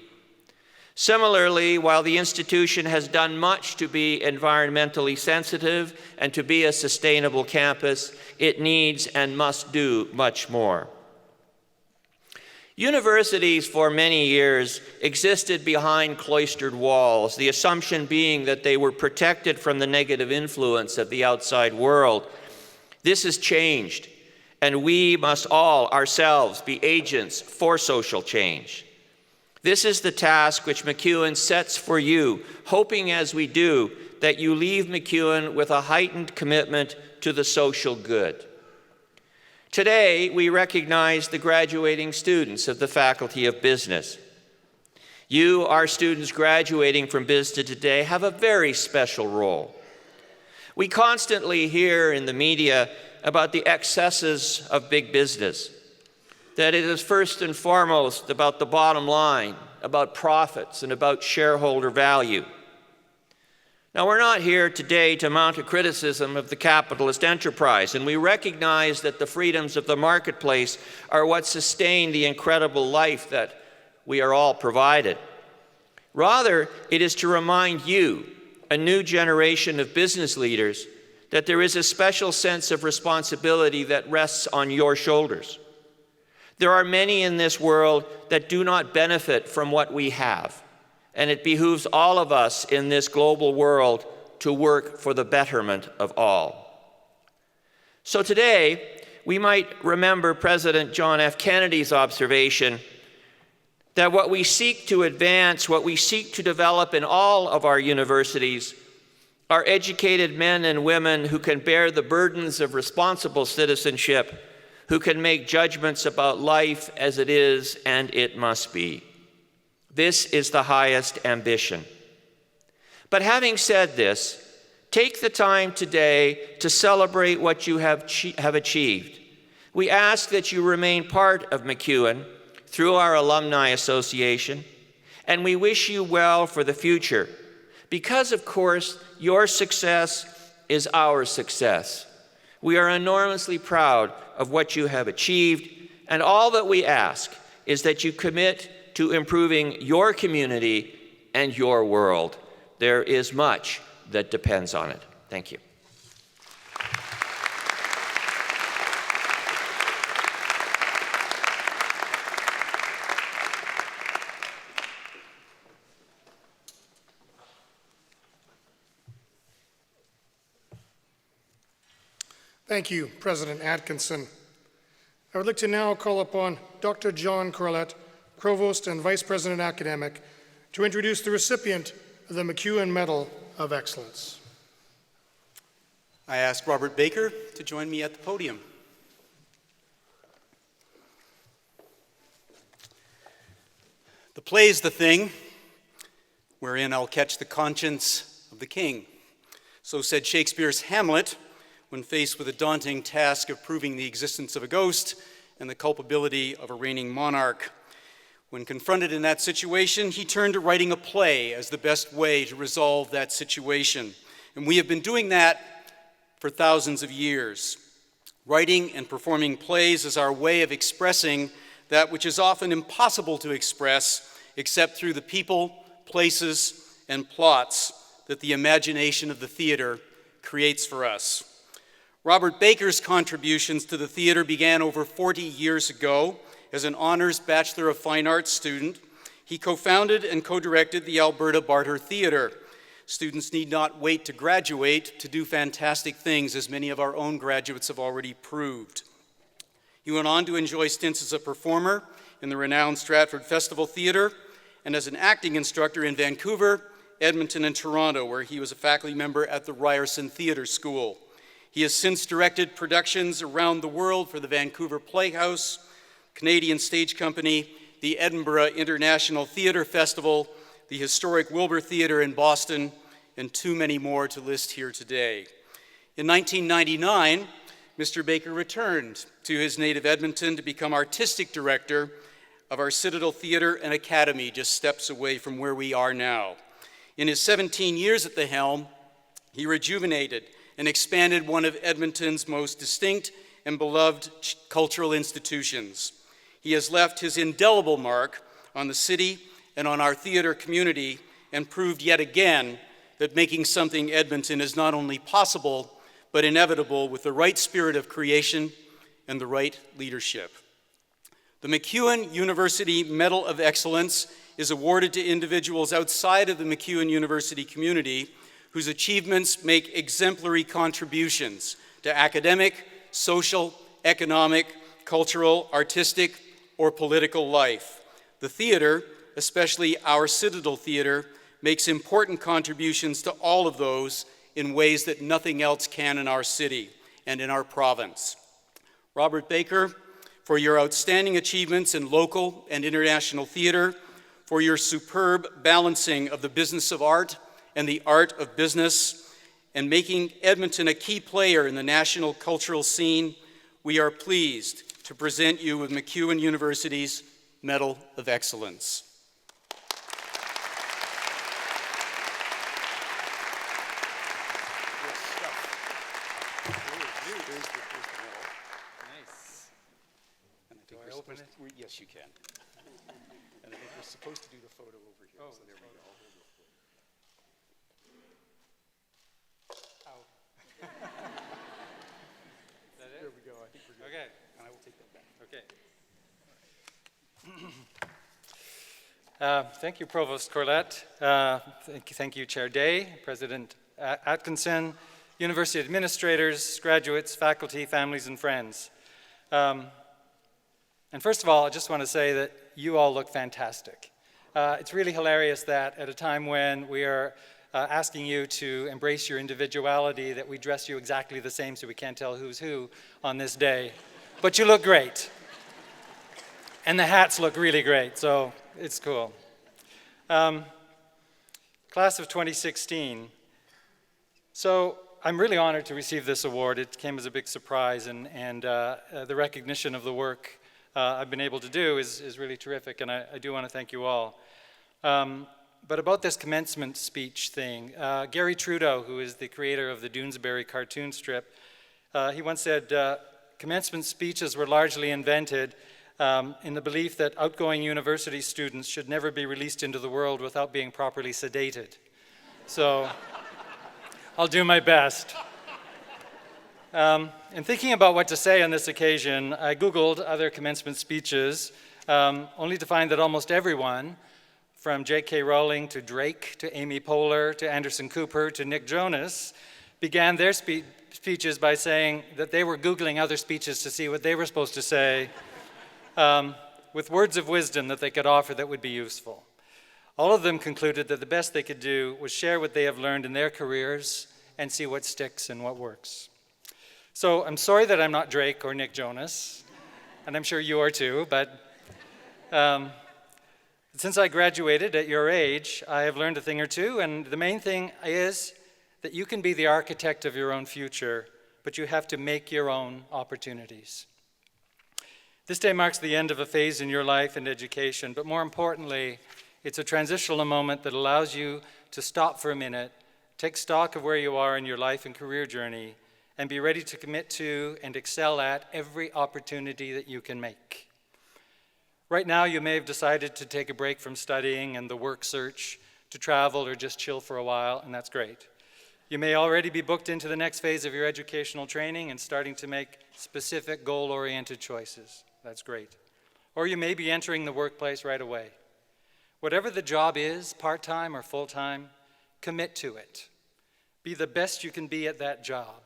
Similarly, while the institution has done much to be environmentally sensitive and to be a sustainable campus, it needs and must do much more. Universities for many years existed behind cloistered walls, the assumption being that they were protected from the negative influence of the outside world. This has changed, and we must all ourselves be agents for social change. This is the task which MacEwan sets for you, hoping as we do that you leave MacEwan with a heightened commitment to the social good. Today, we recognize the graduating students of the Faculty of Business. You, our students graduating from business today, have a very special role. We constantly hear in the media about the excesses of big business, that it is first and foremost about the bottom line, about profits, and about shareholder value. Now, we're not here today to mount a criticism of the capitalist enterprise, and we recognize that the freedoms of the marketplace are what sustain the incredible life that we are all provided. Rather, it is to remind you, a new generation of business leaders, that there is a special sense of responsibility that rests on your shoulders. There are many in this world that do not benefit from what we have, and it behooves all of us in this global world to work for the betterment of all. So today, we might remember President John F. Kennedy's observation that what we seek to advance, what we seek to develop in all of our universities, are educated men and women who can bear the burdens of responsible citizenship, who can make judgments about life as it is and it must be. This is the highest ambition. But having said this, take the time today to celebrate what you have achieved. We ask that you remain part of MacEwan through our Alumni Association, and we wish you well for the future, because, of course, your success is our success. We are enormously proud of what you have achieved, and all that we ask is that you commit to improving your community and your world. There is much that depends on it. Thank you. Thank you, President Atkinson. I would like to now call upon Dr. John Corlett, Provost and Vice President Academic, to introduce the recipient of the MacEwan Medal of Excellence. I ask Robert Baker to join me at the podium. The play's the thing wherein I'll catch the conscience of the king. So said Shakespeare's Hamlet when faced with the daunting task of proving the existence of a ghost and the culpability of a reigning monarch. When confronted in that situation, he turned to writing a play as the best way to resolve that situation. And we have been doing that for thousands of years. Writing and performing plays is our way of expressing that which is often impossible to express except through the people, places, and plots that the imagination of the theater creates for us. Robert Baker's contributions to the theater began over 40 years ago. As an honors Bachelor of Fine Arts student, he co-founded and co-directed the Alberta Barter Theater. Students need not wait to graduate to do fantastic things, as many of our own graduates have already proved. He went on to enjoy stints as a performer in the renowned Stratford Festival Theater and as an acting instructor in Vancouver, Edmonton, and Toronto, where he was a faculty member at the Ryerson Theatre School. He has since directed productions around the world for the Vancouver Playhouse, Canadian Stage Company, the Edinburgh International Theatre Festival, the historic Wilbur Theatre in Boston, and too many more to list here today. In 1999, Mr. Baker returned to his native Edmonton to become artistic director of our Citadel Theatre and Academy, just steps away from where we are now. In his 17 years at the helm, he rejuvenated and expanded one of Edmonton's most distinct and beloved cultural institutions. He has left his indelible mark on the city and on our theater community and proved yet again that making something Edmonton is not only possible, but inevitable with the right spirit of creation and the right leadership. The MacEwan University Medal of Excellence is awarded to individuals outside of the MacEwan University community whose achievements make exemplary contributions to academic, social, economic, cultural, artistic, or political life. The theater, especially our Citadel Theatre, makes important contributions to all of those in ways that nothing else can in our city and in our province. Robert Baker, for your outstanding achievements in local and international theater, for your superb balancing of the business of art and the art of business, and making Edmonton a key player in the national cultural scene, we are pleased to present you with MacEwan University's Medal of Excellence. Yes, you can. And I think we're supposed to do the photo over here. Oh, so there we go. There we go. I think we're good. Okay. And I will take that back. Okay. Thank you, Provost Corlett. Thank you, Chair Day, President Atkinson, University administrators, graduates, faculty, families, and friends. And first of all, I just want to say that you all look fantastic. It's really hilarious that at a time when we are asking you to embrace your individuality, that we dress you exactly the same so we can't tell who's who on this day. But you look great. And the hats look really great, so it's cool. Class of 2016. So I'm really honored to receive this award. It came as a big surprise, and the recognition of the work I've been able to do is really terrific, and I do want to thank you all. But about this commencement speech thing, Gary Trudeau, who is the creator of the Doonesbury cartoon strip, he once said, commencement speeches were largely invented in the belief that outgoing university students should never be released into the world without being properly sedated. So I'll do my best. In thinking about what to say on this occasion, I Googled other commencement speeches, only to find that almost everyone, from J.K. Rowling to Drake to Amy Poehler to Anderson Cooper to Nick Jonas, began their speeches by saying that they were Googling other speeches to see what they were supposed to say, with words of wisdom that they could offer that would be useful. All of them concluded that the best they could do was share what they have learned in their careers and see what sticks and what works. So I'm sorry that I'm not Drake or Nick Jonas, and I'm sure you are too, but since I graduated at your age, I have learned a thing or two, and the main thing is that you can be the architect of your own future, but you have to make your own opportunities. This day marks the end of a phase in your life and education, but more importantly, it's a transitional moment that allows you to stop for a minute, take stock of where you are in your life and career journey, and be ready to commit to and excel at every opportunity that you can make. Right now, you may have decided to take a break from studying and the work search, to travel or just chill for a while, and that's great. You may already be booked into the next phase of your educational training and starting to make specific goal-oriented choices. That's great. Or you may be entering the workplace right away. Whatever the job is, part-time or full-time, commit to it. Be the best you can be at that job.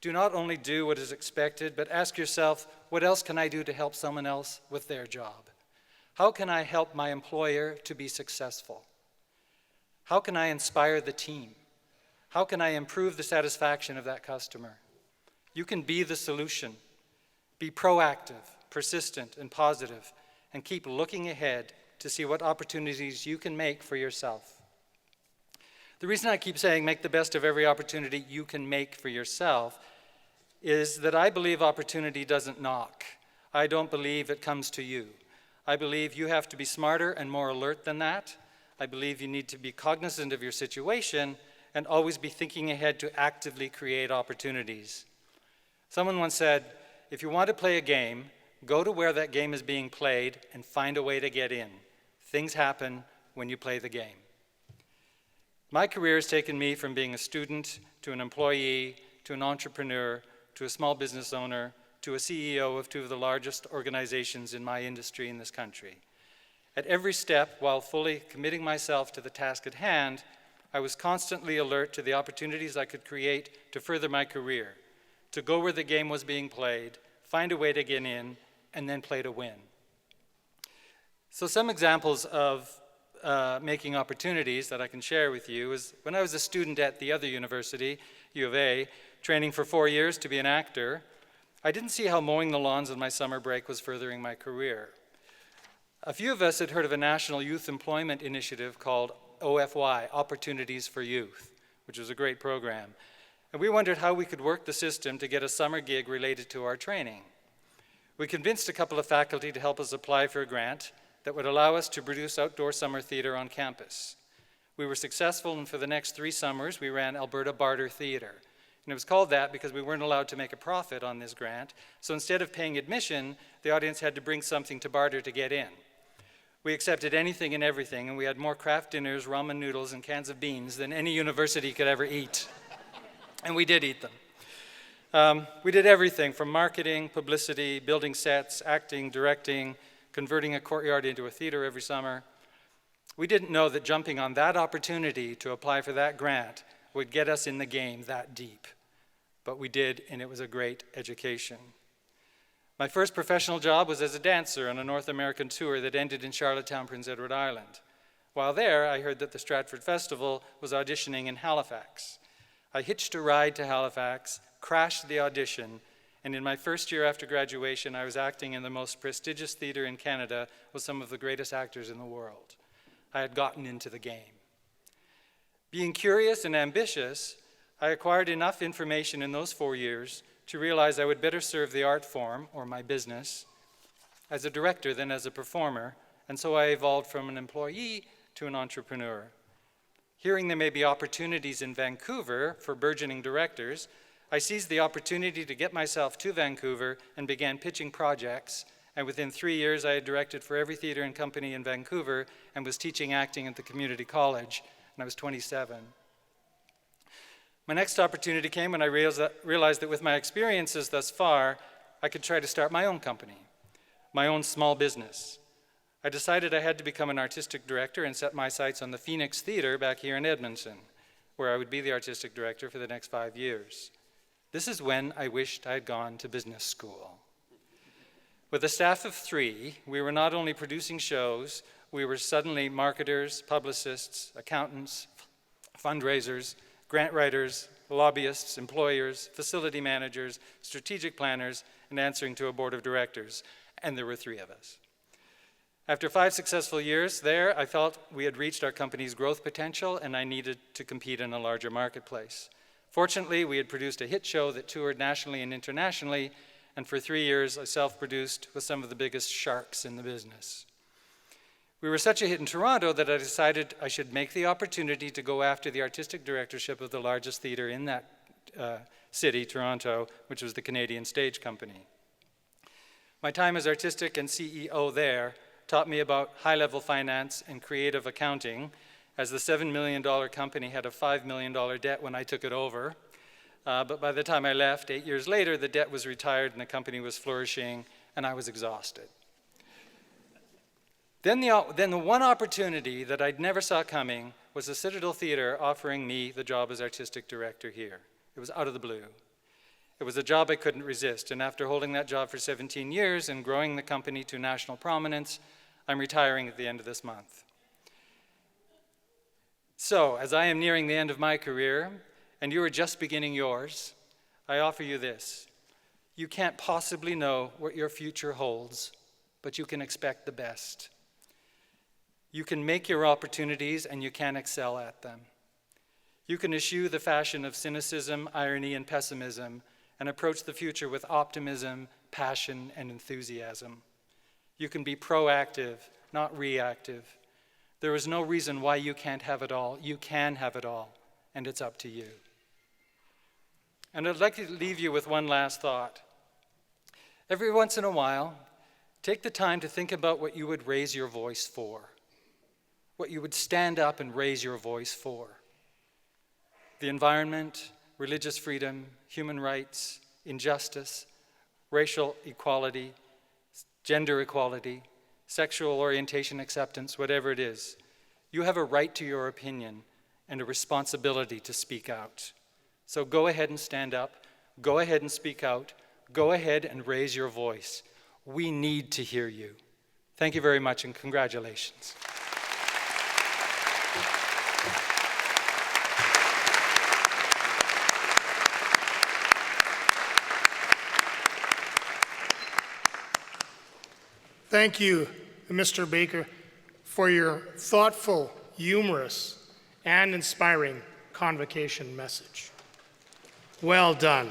Do not only do what is expected, but ask yourself, what else can I do to help someone else with their job? How can I help my employer to be successful? How can I inspire the team? How can I improve the satisfaction of that customer? You can be the solution. Be proactive, persistent, and positive, and keep looking ahead to see what opportunities you can make for yourself. The reason I keep saying make the best of every opportunity you can make for yourself is that I believe opportunity doesn't knock. I don't believe it comes to you. I believe you have to be smarter and more alert than that. I believe you need to be cognizant of your situation and always be thinking ahead to actively create opportunities. Someone once said, if you want to play a game, go to where that game is being played and find a way to get in. Things happen when you play the game. My career has taken me from being a student to an employee to an entrepreneur to a small business owner to a CEO of two of the largest organizations in my industry in this country. At every step, while fully committing myself to the task at hand, I was constantly alert to the opportunities I could create to further my career, to go where the game was being played, find a way to get in, and then play to win. So some examples of making opportunities that I can share with you is when I was a student at the other university, U of A, training for 4 years to be an actor, I didn't see how mowing the lawns on my summer break was furthering my career. A few of us had heard of a national youth employment initiative called OFY, Opportunities for Youth, which was a great program. And we wondered how we could work the system to get a summer gig related to our training. We convinced a couple of faculty to help us apply for a grant that would allow us to produce outdoor summer theater on campus. We were successful, and for the next 3 summers, we ran Alberta Barter Theater. And it was called that because we weren't allowed to make a profit on this grant, so instead of paying admission, the audience had to bring something to barter to get in. We accepted anything and everything, and we had more craft dinners, ramen noodles, and cans of beans than any university could ever eat. And we did eat them. We did everything from marketing, publicity, building sets, acting, directing, converting a courtyard into a theater every summer. We didn't know that jumping on that opportunity to apply for that grant would get us in the game that deep. But we did, and it was a great education. My first professional job was as a dancer on a North American tour that ended in Charlottetown, Prince Edward Island. While there, I heard that the Stratford Festival was auditioning in Halifax. I hitched a ride to Halifax, crashed the audition, and in my first year after graduation, I was acting in the most prestigious theater in Canada with some of the greatest actors in the world. I had gotten into the game. Being curious and ambitious, I acquired enough information in those 4 years to realize I would better serve the art form, or my business, as a director than as a performer, and so I evolved from an employee to an entrepreneur. Hearing there may be opportunities in Vancouver for burgeoning directors, I seized the opportunity to get myself to Vancouver and began pitching projects, and within 3 years I had directed for every theater and company in Vancouver and was teaching acting at the community college, and I was 27. My next opportunity came when I realized that with my experiences thus far, I could try to start my own company, my own small business. I decided I had to become an artistic director and set my sights on the Phoenix Theater back here in Edmonton, where I would be the artistic director for the next 5 years. This is when I wished I had gone to business school. With a staff of 3, we were not only producing shows, we were suddenly marketers, publicists, accountants, fundraisers, grant writers, lobbyists, employers, facility managers, strategic planners, and answering to a board of directors. And there were 3 of us. After 5 successful years there, I felt we had reached our company's growth potential and I needed to compete in a larger marketplace. Fortunately, we had produced a hit show that toured nationally and internationally, and for 3 years I self-produced with some of the biggest sharks in the business. We were such a hit in Toronto that I decided I should make the opportunity to go after the artistic directorship of the largest theater in that city, Toronto, which was the Canadian Stage Company. My time as artistic and CEO there taught me about high-level finance and creative accounting, as the $7 million company had a $5 million debt when I took it over. But by the time I left, 8 years later, the debt was retired and the company was flourishing, and I was exhausted. Then the one opportunity that I'd never saw coming was the Citadel Theater offering me the job as artistic director here. It was out of the blue. It was a job I couldn't resist, and after holding that job for 17 years and growing the company to national prominence, I'm retiring at the end of this month. So, as I am nearing the end of my career, and you are just beginning yours, I offer you this. You can't possibly know what your future holds, but you can expect the best. You can make your opportunities and you can excel at them. You can eschew the fashion of cynicism, irony, and pessimism and approach the future with optimism, passion, and enthusiasm. You can be proactive, not reactive. There is no reason why you can't have it all. You can have it all, and it's up to you. And I'd like to leave you with one last thought. Every once in a while, take the time to think about what you would raise your voice for, what you would stand up and raise your voice for. The environment, religious freedom, human rights, injustice, racial equality, gender equality, sexual orientation acceptance, whatever it is. You have a right to your opinion and a responsibility to speak out. So go ahead and stand up, go ahead and speak out, go ahead and raise your voice. We need to hear you. Thank you very much and congratulations. Thank you, Mr. Baker, for your thoughtful, humorous, and inspiring convocation message. Well done.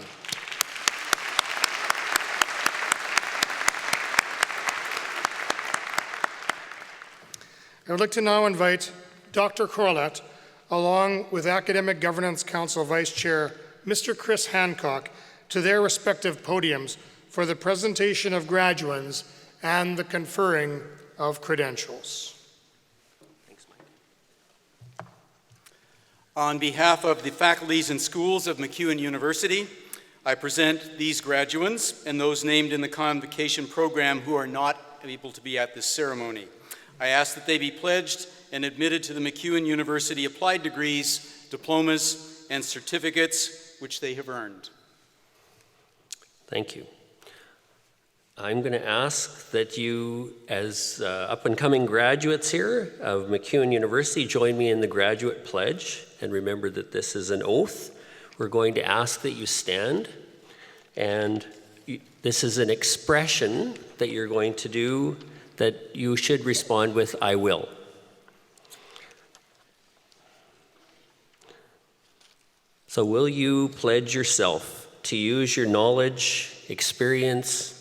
I would like to now invite Dr. Corlett, along with Academic Governance Council Vice Chair Mr. Chris Hancock, to their respective podiums for the presentation of graduands and the conferring of credentials. Thanks, Mike. On behalf of the faculties and schools of MacEwan University, I present these graduands and those named in the convocation program who are not able to be at this ceremony. I ask that they be pledged and admitted to the MacEwan University applied degrees, diplomas, and certificates which they have earned. Thank you. I'm going to ask that you, as up-and-coming graduates here of MacEwan University, join me in the graduate pledge. And remember that this is an oath. We're going to ask that you stand. And this is an expression that you're going to do that you should respond with, "I will." So will you pledge yourself to use your knowledge, experience,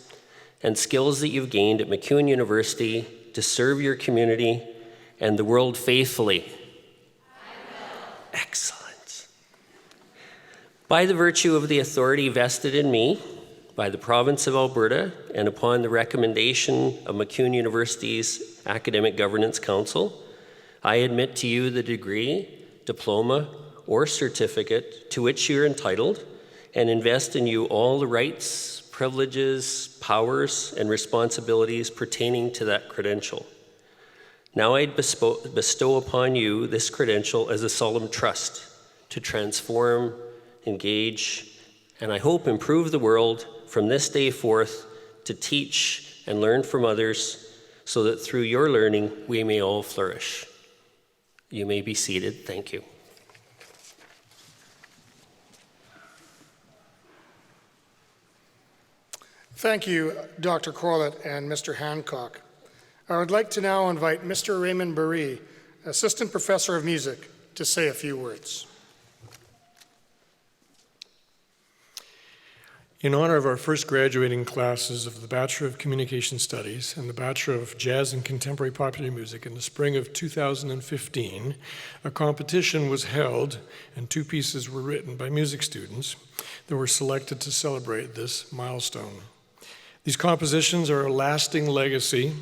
and skills that you've gained at MacEwan University to serve your community and the world faithfully? I will. Excellent. By the virtue of the authority vested in me by the province of Alberta and upon the recommendation of MacEwan University's Academic Governance Council, I admit to you the degree, diploma, or certificate to which you're entitled and invest in you all the rights, privileges, powers, and responsibilities pertaining to that credential. Now I bestow upon you this credential as a solemn trust to transform, engage, and I hope improve the world from this day forth, to teach and learn from others so that through your learning we may all flourish. You may be seated. Thank you. Thank you, Dr. Corlett and Mr. Hancock. I would like to now invite Mr. Raymond Barry, Assistant Professor of Music, to say a few words. In honor of our first graduating classes of the Bachelor of Communication Studies and the Bachelor of Jazz and Contemporary Popular Music in the spring of 2015, a competition was held and 2 pieces were written by music students that were selected to celebrate this milestone. These compositions are a lasting legacy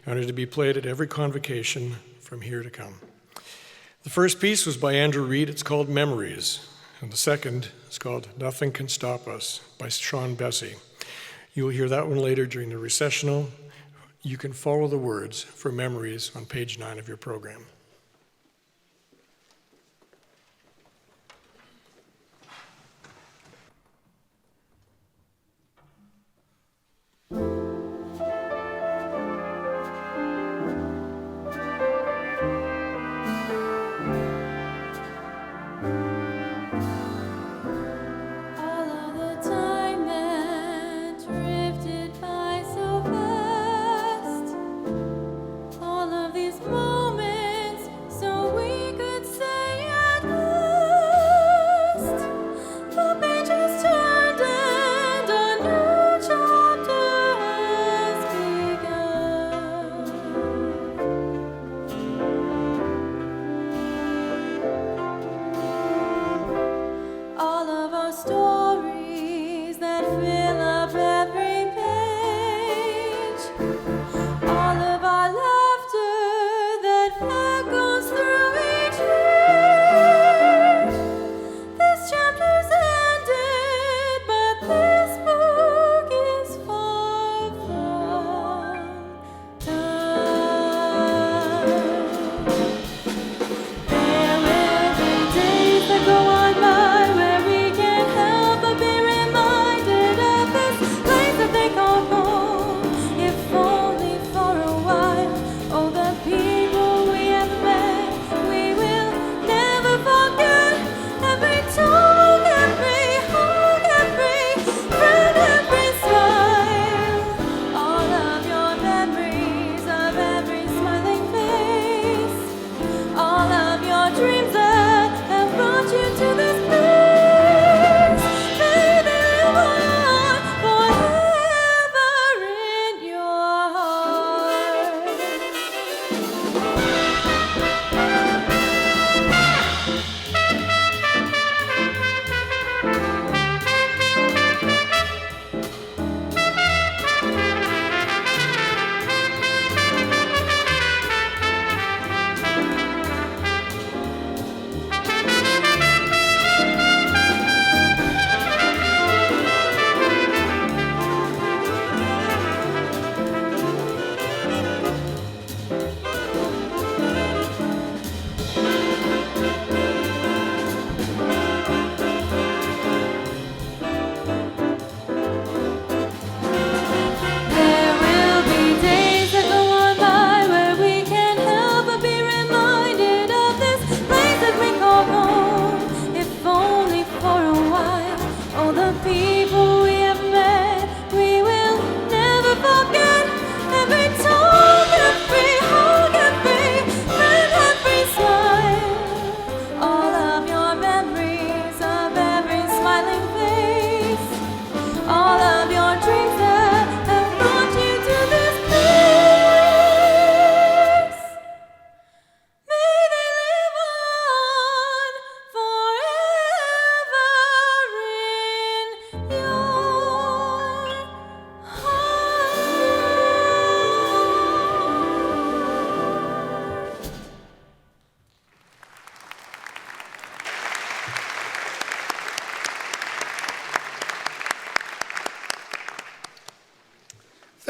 and are to be played at every convocation from here to come. The first piece was by Andrew Reid. It's called Memories. And the second is called Nothing Can Stop Us by Sean Bessie. You will hear that one later during the recessional. You can follow the words for Memories on page 9 of your program. All of these moments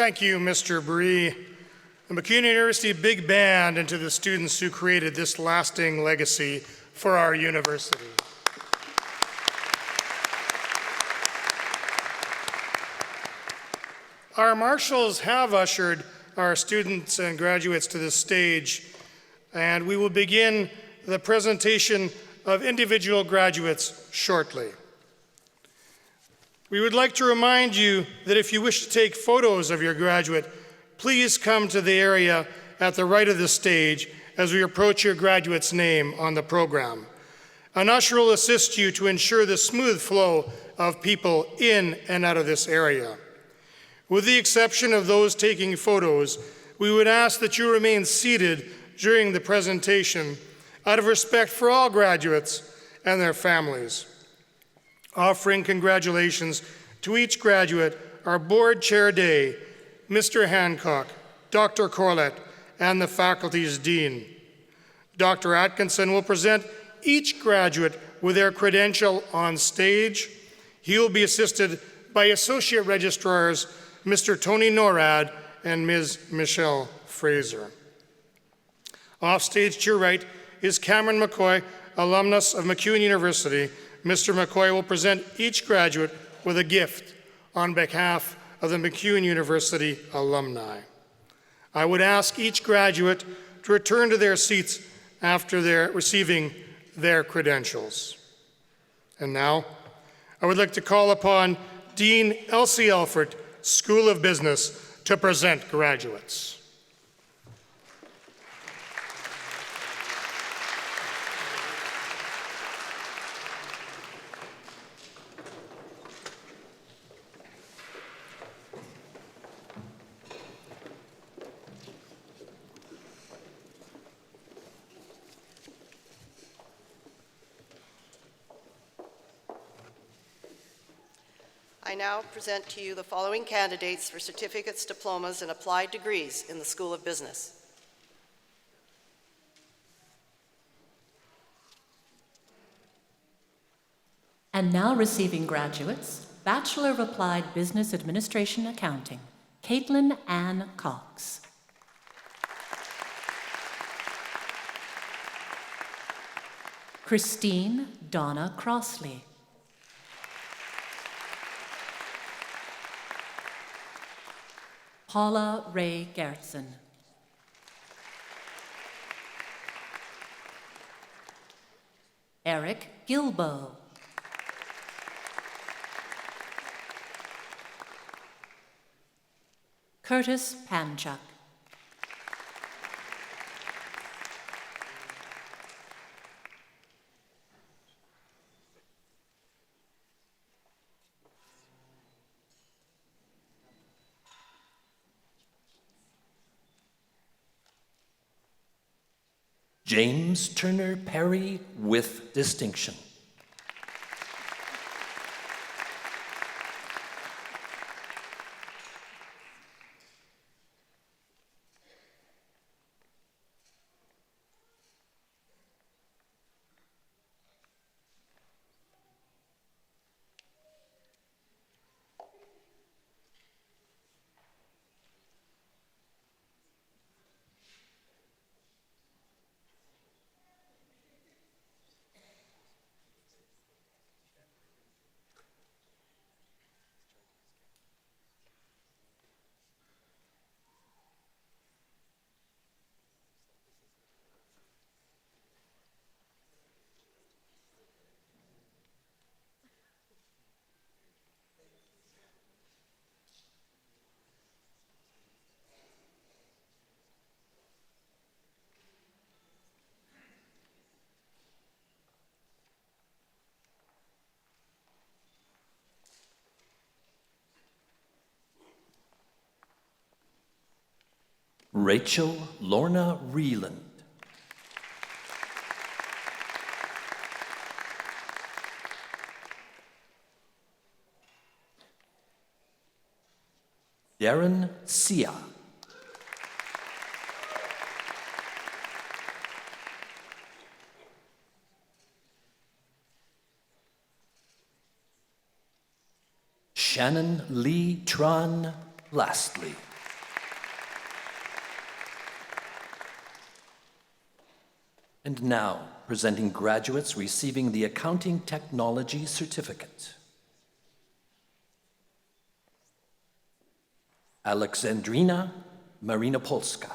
Thank you, Mr. Bree. The MacEwan University Big Band, and to the students who created this lasting legacy for our university. Our marshals have ushered our students and graduates to the stage, and we will begin the presentation of individual graduates shortly. We would like to remind you that if you wish to take photos of your graduate, please come to the area at the right of the stage as we approach your graduate's name on the program. An usher will assist you to ensure the smooth flow of people in and out of this area. With the exception of those taking photos, we would ask that you remain seated during the presentation out of respect for all graduates and their families. Offering congratulations to each graduate, our Board Chair Day, Mr. Hancock, Dr. Corlett, and the faculty's dean. Dr. Atkinson will present each graduate with their credential on stage. He will be assisted by Associate Registrars Mr. Tony Norad and Ms. Michelle Fraser. Offstage to your right is Cameron McCoy, alumnus of MacEwan University. Mr. McCoy will present each graduate with a gift on behalf of the MacEwan University alumni. I would ask each graduate to return to their seats after receiving their credentials. And now, I would like to call upon Dean Elsie Elford, School of Business, to present graduates. I now present to you the following candidates for certificates, diplomas, and applied degrees in the School of Business. And now receiving graduates, Bachelor of Applied Business Administration Accounting, Caitlin Ann Cox. Christine Donna Crossley. Paula Ray Gertsen. Eric Gilbo. Curtis Panchuk. James Turner Perry with distinction. Rachel Lorna Reeland. Darren Sia. Shannon Lee Tran Lastly. And now, presenting graduates receiving the Accounting Technology Certificate. Alexandrina Marinopolska.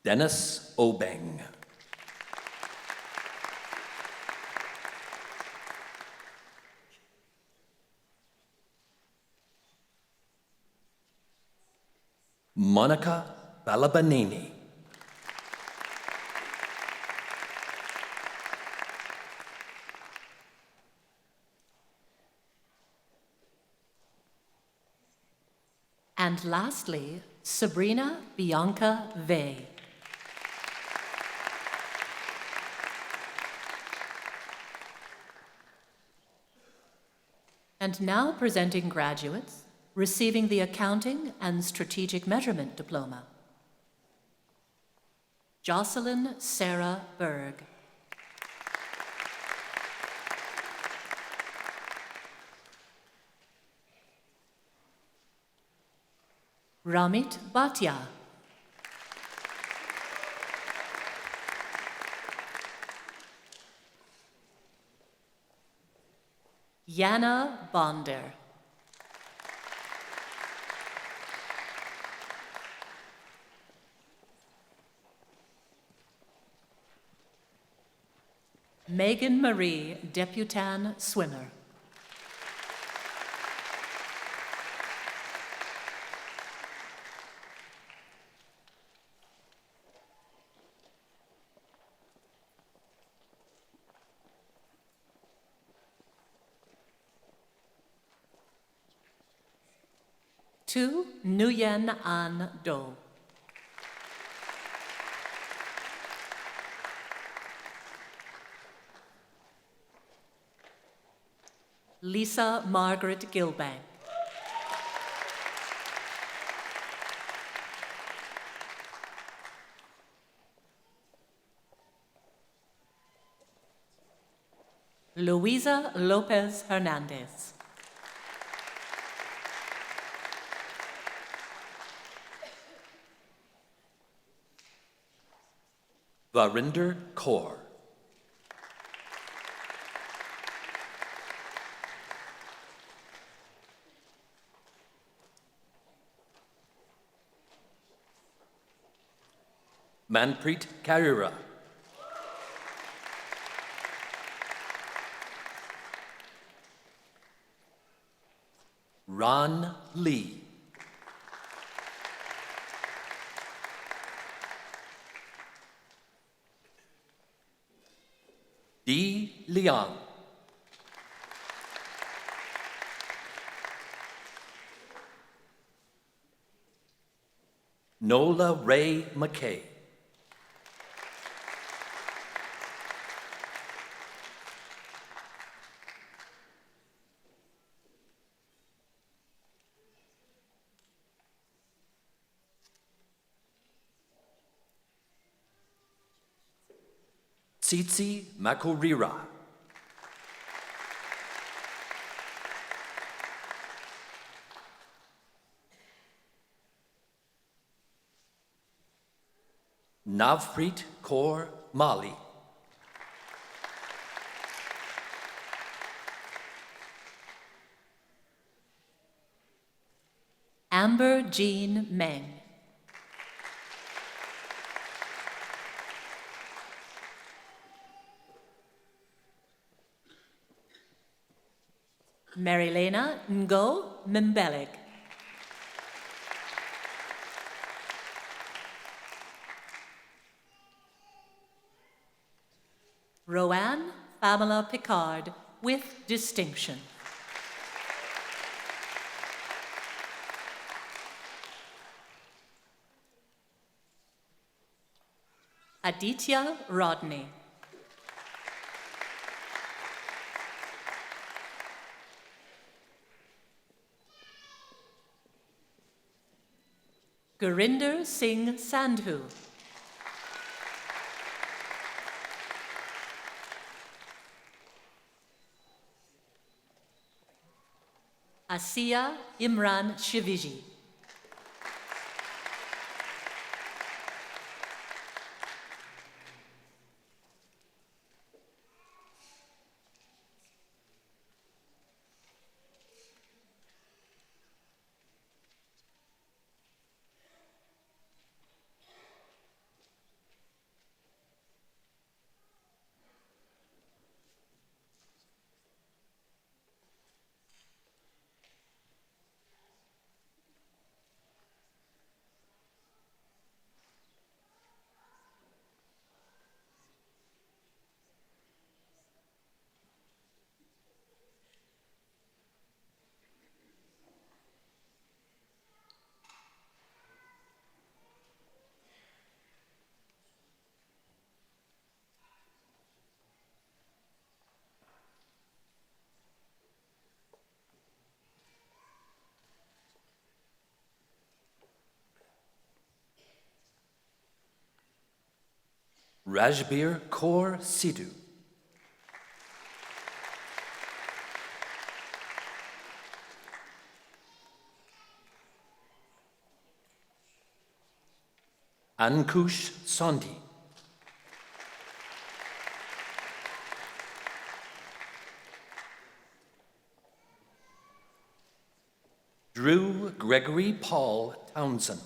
Dennis Obeng. Monica Balabanini. And lastly, Sabrina Bianca Vey. And now presenting graduates receiving the Accounting and Strategic Measurement Diploma. Jocelyn Sarah Berg. Ramit Bhatia. Yana Bonder. Megan Marie Deputan Swimmer. Tu Nguyen An Do. Lisa Margaret Gilbank. Luisa Lopez Hernandez. Varinder Kaur. Manpreet Karira. Ron Lee. Di Liang. Nola Ray McKay. Tsitsi Makorira. Navpreet Kaur Mali. Amber Jean Meng. Marilena Ngo Mbelek. Roanne Pamela Picard with distinction. Aditya Rodney. Gurinder Singh Sandhu. Asiya Imran Shiviji. Rajbir Kaur Sidhu. Ankush Sandhi. Drew Gregory Paul Townsend.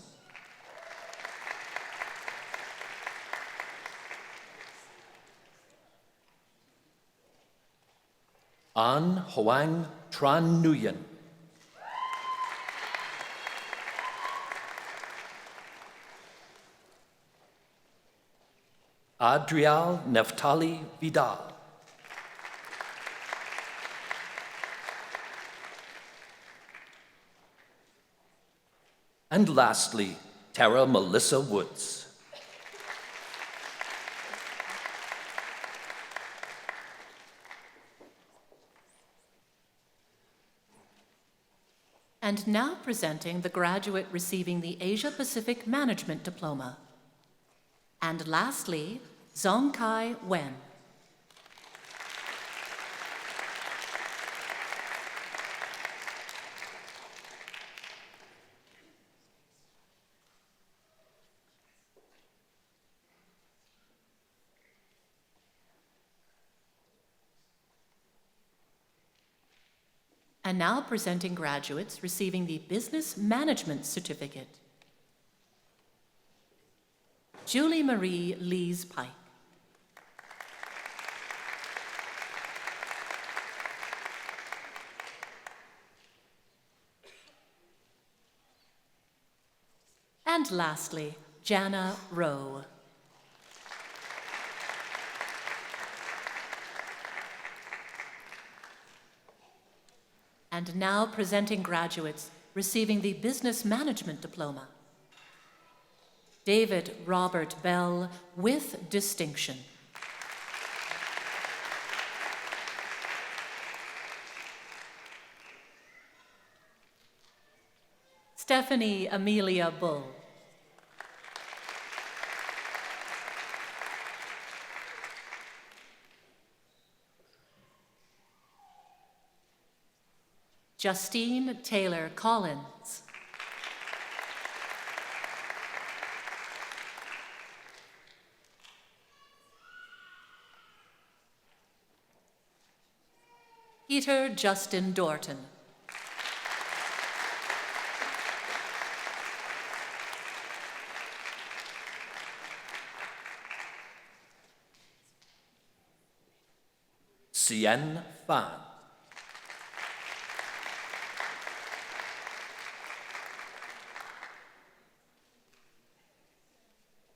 An Hoang Tran Nguyen. Adrial Neftali Vidal. And lastly, Tara Melissa Woods. And now presenting the graduate receiving the Asia Pacific Management Diploma. And lastly, Zongkai Wen. And now presenting graduates receiving the Business Management Certificate. Julie Marie Lees Pike. And lastly, Jana Rowe. And now presenting graduates receiving the Business Management Diploma. David Robert Bell with distinction. Stephanie Amelia Bull. Justine Taylor Collins. Peter Justin Dorton. Sien Fan.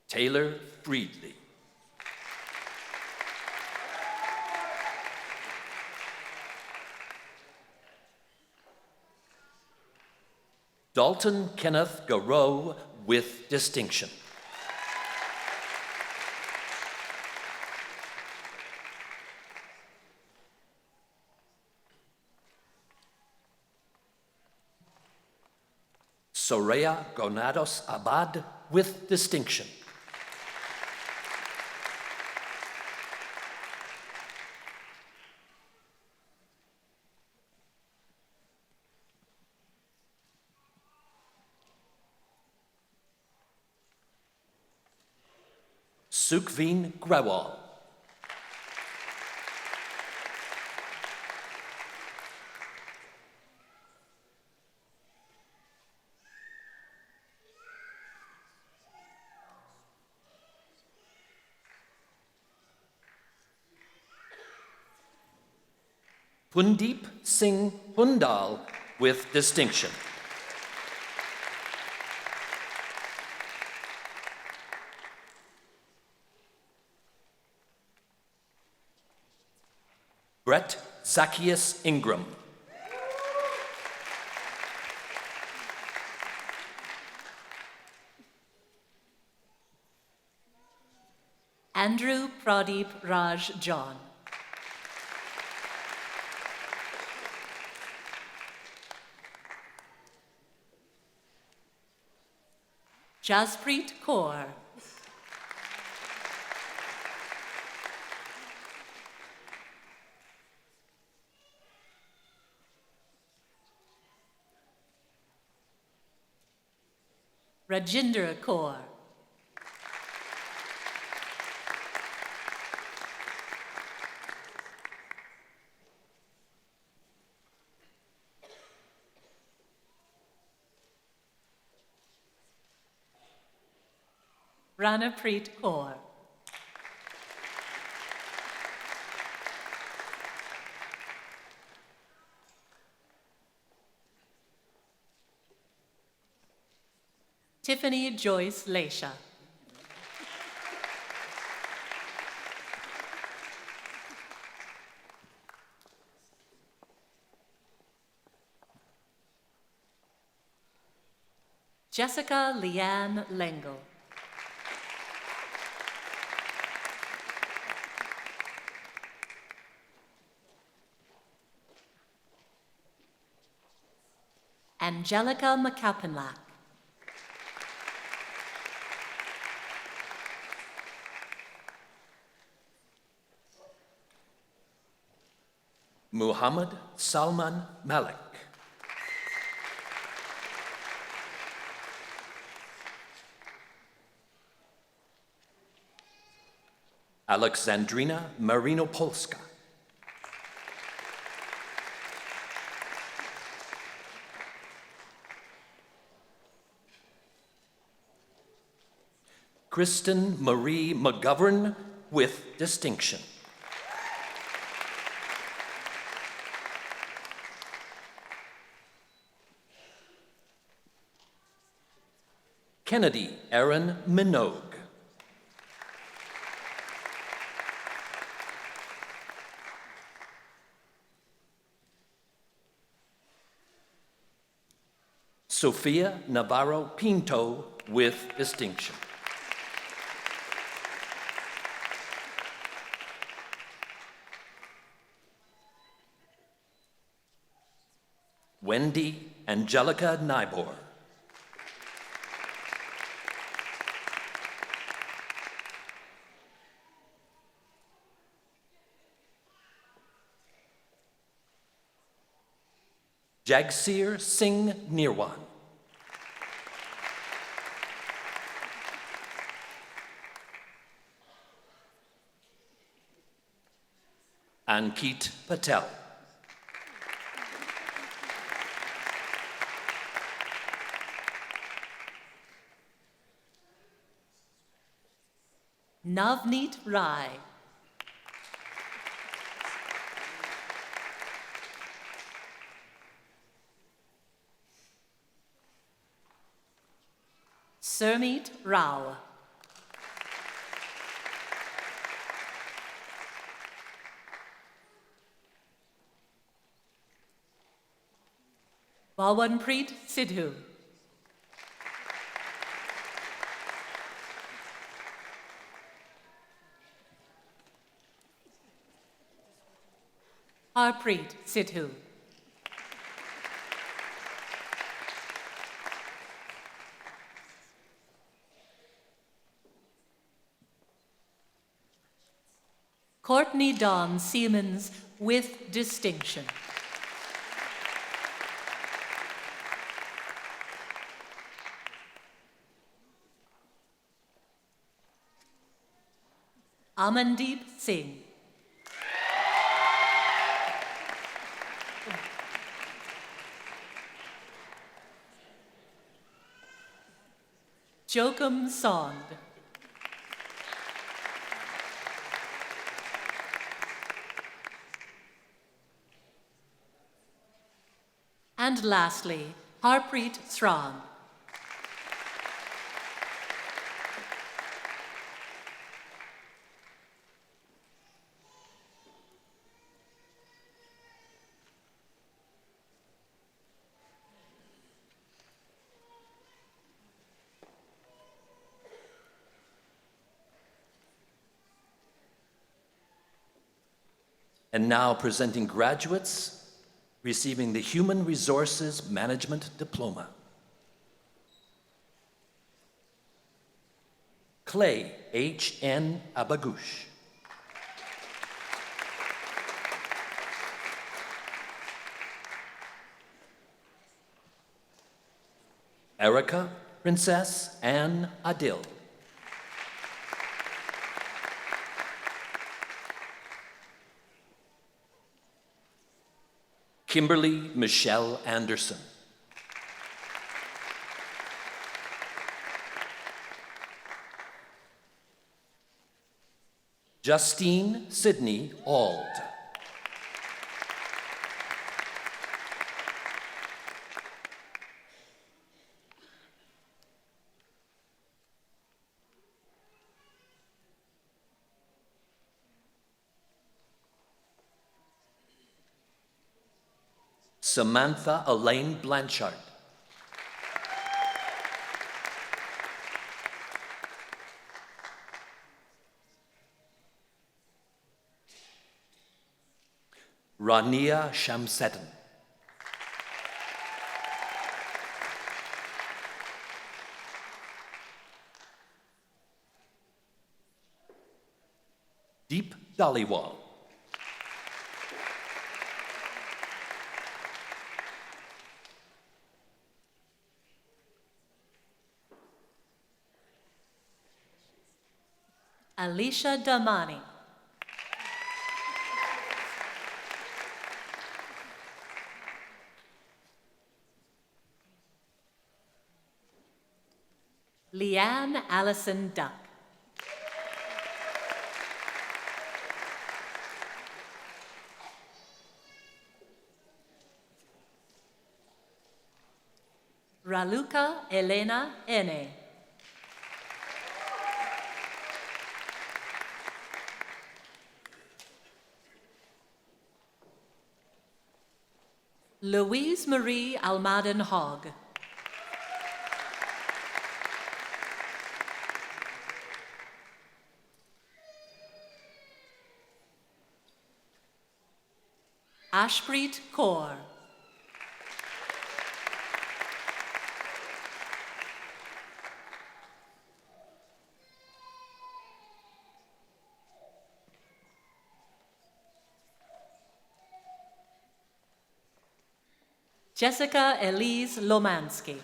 Taylor Friedley. Dalton Kenneth Garreau with distinction. Soraya Gonados Abad with distinction. Sukhveen Grewal. Pundeep Singh Hundal with distinction. Brett Zacchaeus Ingram. Andrew Pradeep Raj John. Jaspreet Kaur. Rajinder Kaur. Ranapreet Kaur. Tiffany Joyce Leisha. Jessica Leanne Lengel. Angelica McAppenlack. Muhammad Salman Malik. Alexandrina Marinopolska. Kristen Marie McGovern with distinction. Kennedy Aaron Minogue. Sofia Navarro Pinto with distinction. Wendy Angelica Nybor. Jagsir Singh Nirwan. Ankit Patel. Navneet Rai. Surmeet Rao. Bawanpreet Sidhu. Harpreet Sidhu. Courtney Dawn Siemens with distinction. Amandeep Singh. Jokum Sond. And lastly, Harpreet Sram. And now presenting graduates receiving the Human Resources Management Diploma. Clay H.N. Abagush. Erica Princess Ann Adil. Kimberly Michelle Anderson. Justine Sidney Auld. Samantha Elaine Blanchard. Rania Shamseddin. Deep Dhaliwal. Alicia Damani. Leanne Allison Duck. Raluca Elena Ene. Louise Marie Almaden Hogg. Ashpreet Kaur. Jessica Elise Lomansky.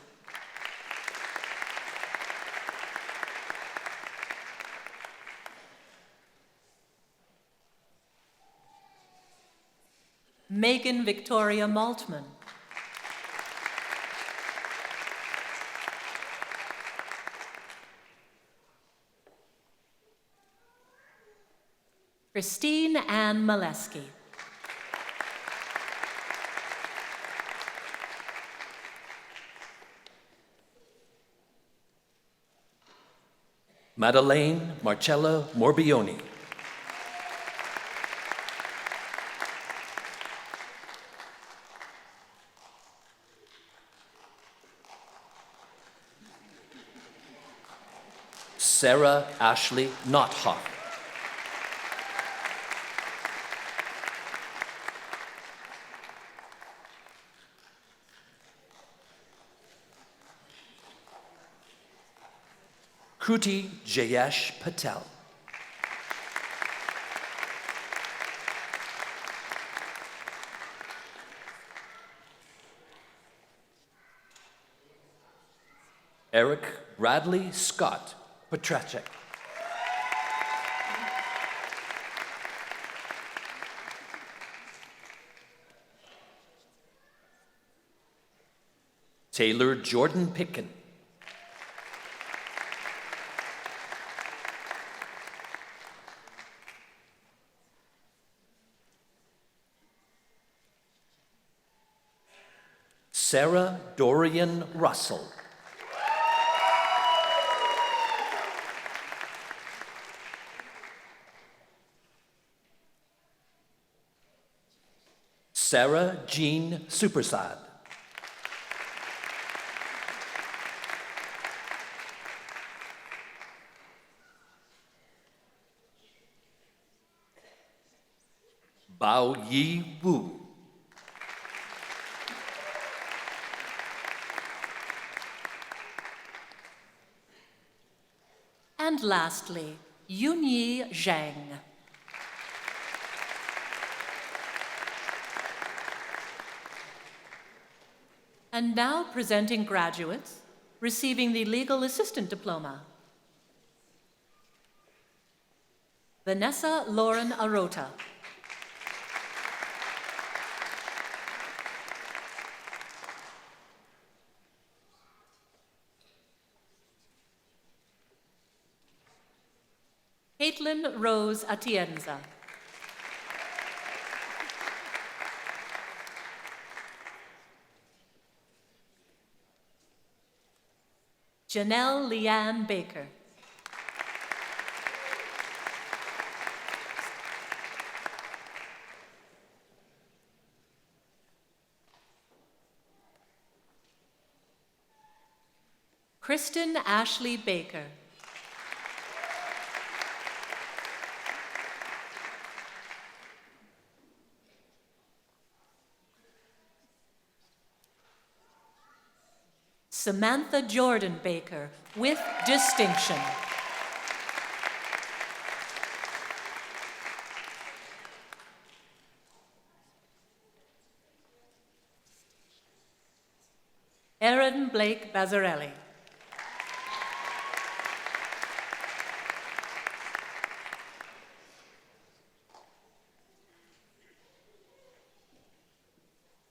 Megan Victoria Maltman. Christine Ann Molesky. Madeleine Marcella Morbioni. Sarah Ashley Nothoff. Kruti Jayesh Patel. Eric Bradley Scott Petracek. Taylor Jordan Pitkin. Sarah Dorian Russell. Sarah Jean Supersad. Bao Yi Wu. And lastly, Yunyi Zhang. And now presenting graduates receiving the Legal Assistant Diploma. Vanessa Lauren Arota. Caitlin Rose Atienza. Janelle Leanne Baker. Kristen Ashley Baker. Samantha Jordan Baker, with distinction. Erin Blake Bazzarelli.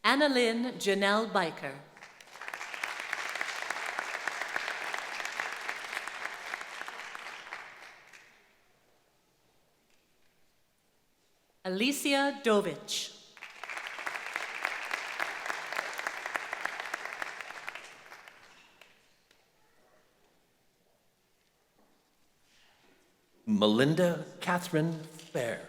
Annalyn Janelle Biker. Alicia Dovich. Melinda Catherine Fair.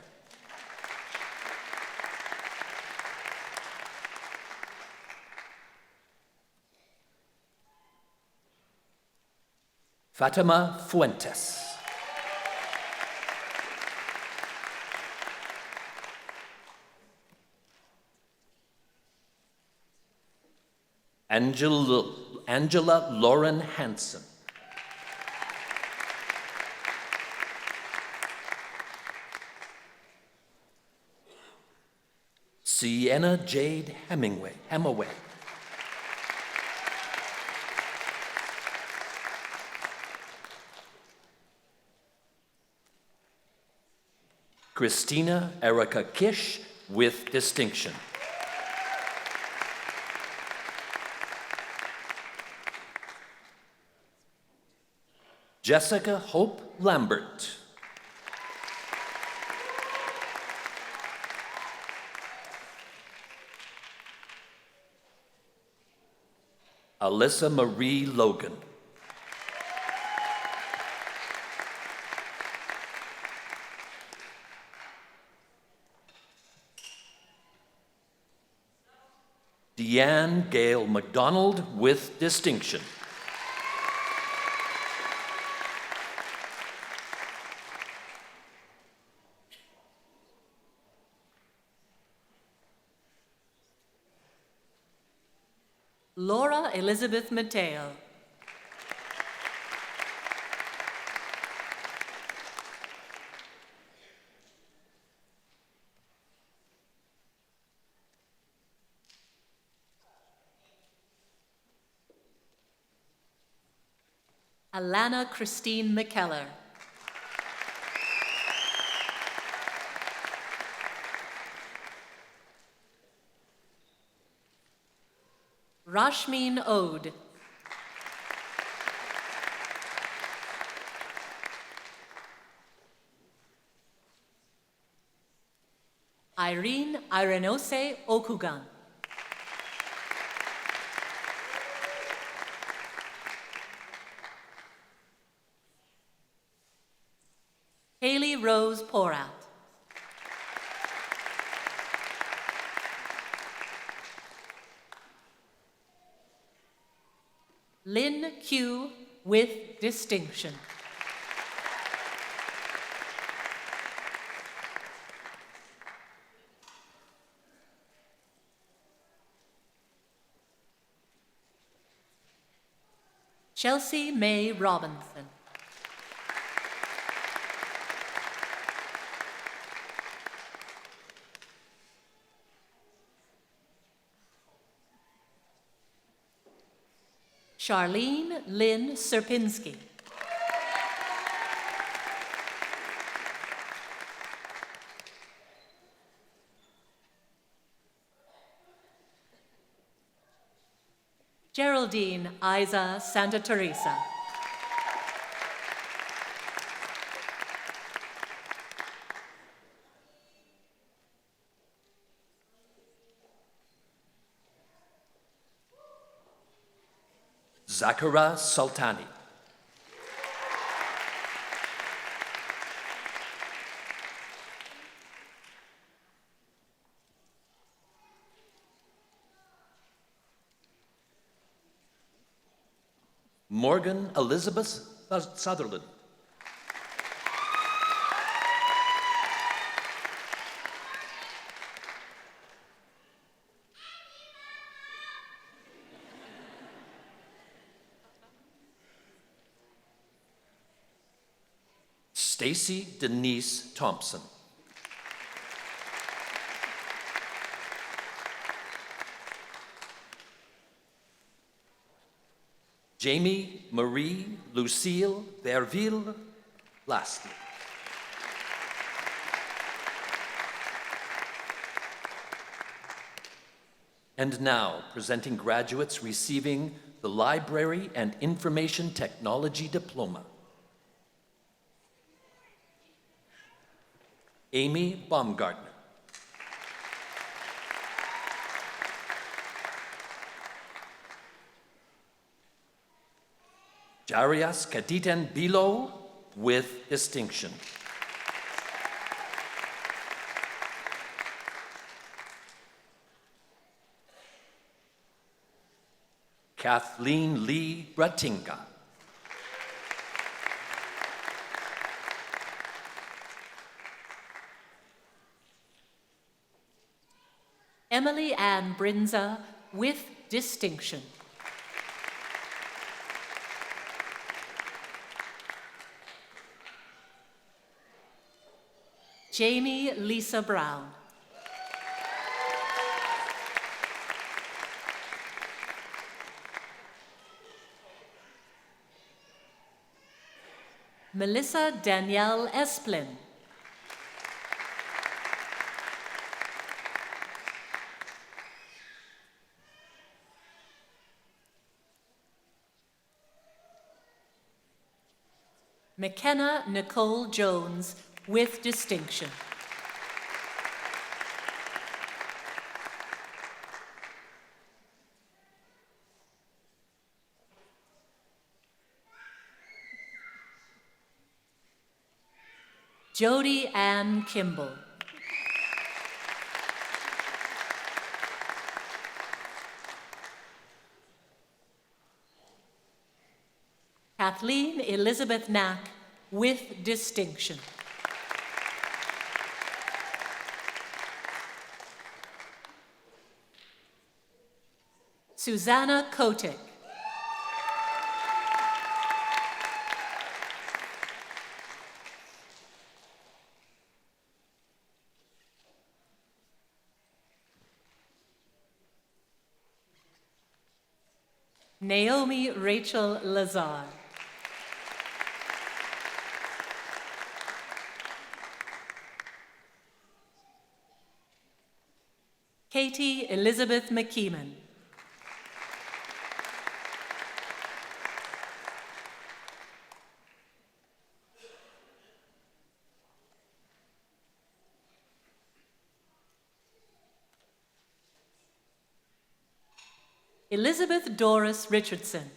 Fatima Fuentes. Angela Lauren Hansen. Sienna Jade Hemingway. Christina Erica Kish, with distinction. Jessica Hope Lambert. Alyssa Marie Logan. Deanne Gail McDonald, with distinction. Laura Elizabeth Mateo. Alana Christine McKellar. Rashmeen Ode. Irene Irenose Okugan. Haley Rose Porat. Lynn Q with distinction. Chelsea May Robinson. Charlene Lynn Serpinski. Geraldine Isa Santa Teresa. Zachara Sultani. Morgan Elizabeth Sutherland. Stacy Denise Thompson. Jamie Marie Lucille Verville Lastly. And now, presenting graduates receiving the Library and Information Technology Diploma. Amy Baumgartner. Jarias Kaditen Bilo with distinction. Kathleen Lee Bratinga. Emily Ann Brinza with distinction. Jamie Lisa Brown. Melissa Danielle Esplin. McKenna Nicole Jones with distinction. Jody Ann Kimball. Kathleen Elizabeth Knack with distinction. Susanna Kotick. Naomi Rachel Lazar. Katie Elizabeth McKeeman. Elizabeth Doris Richardson.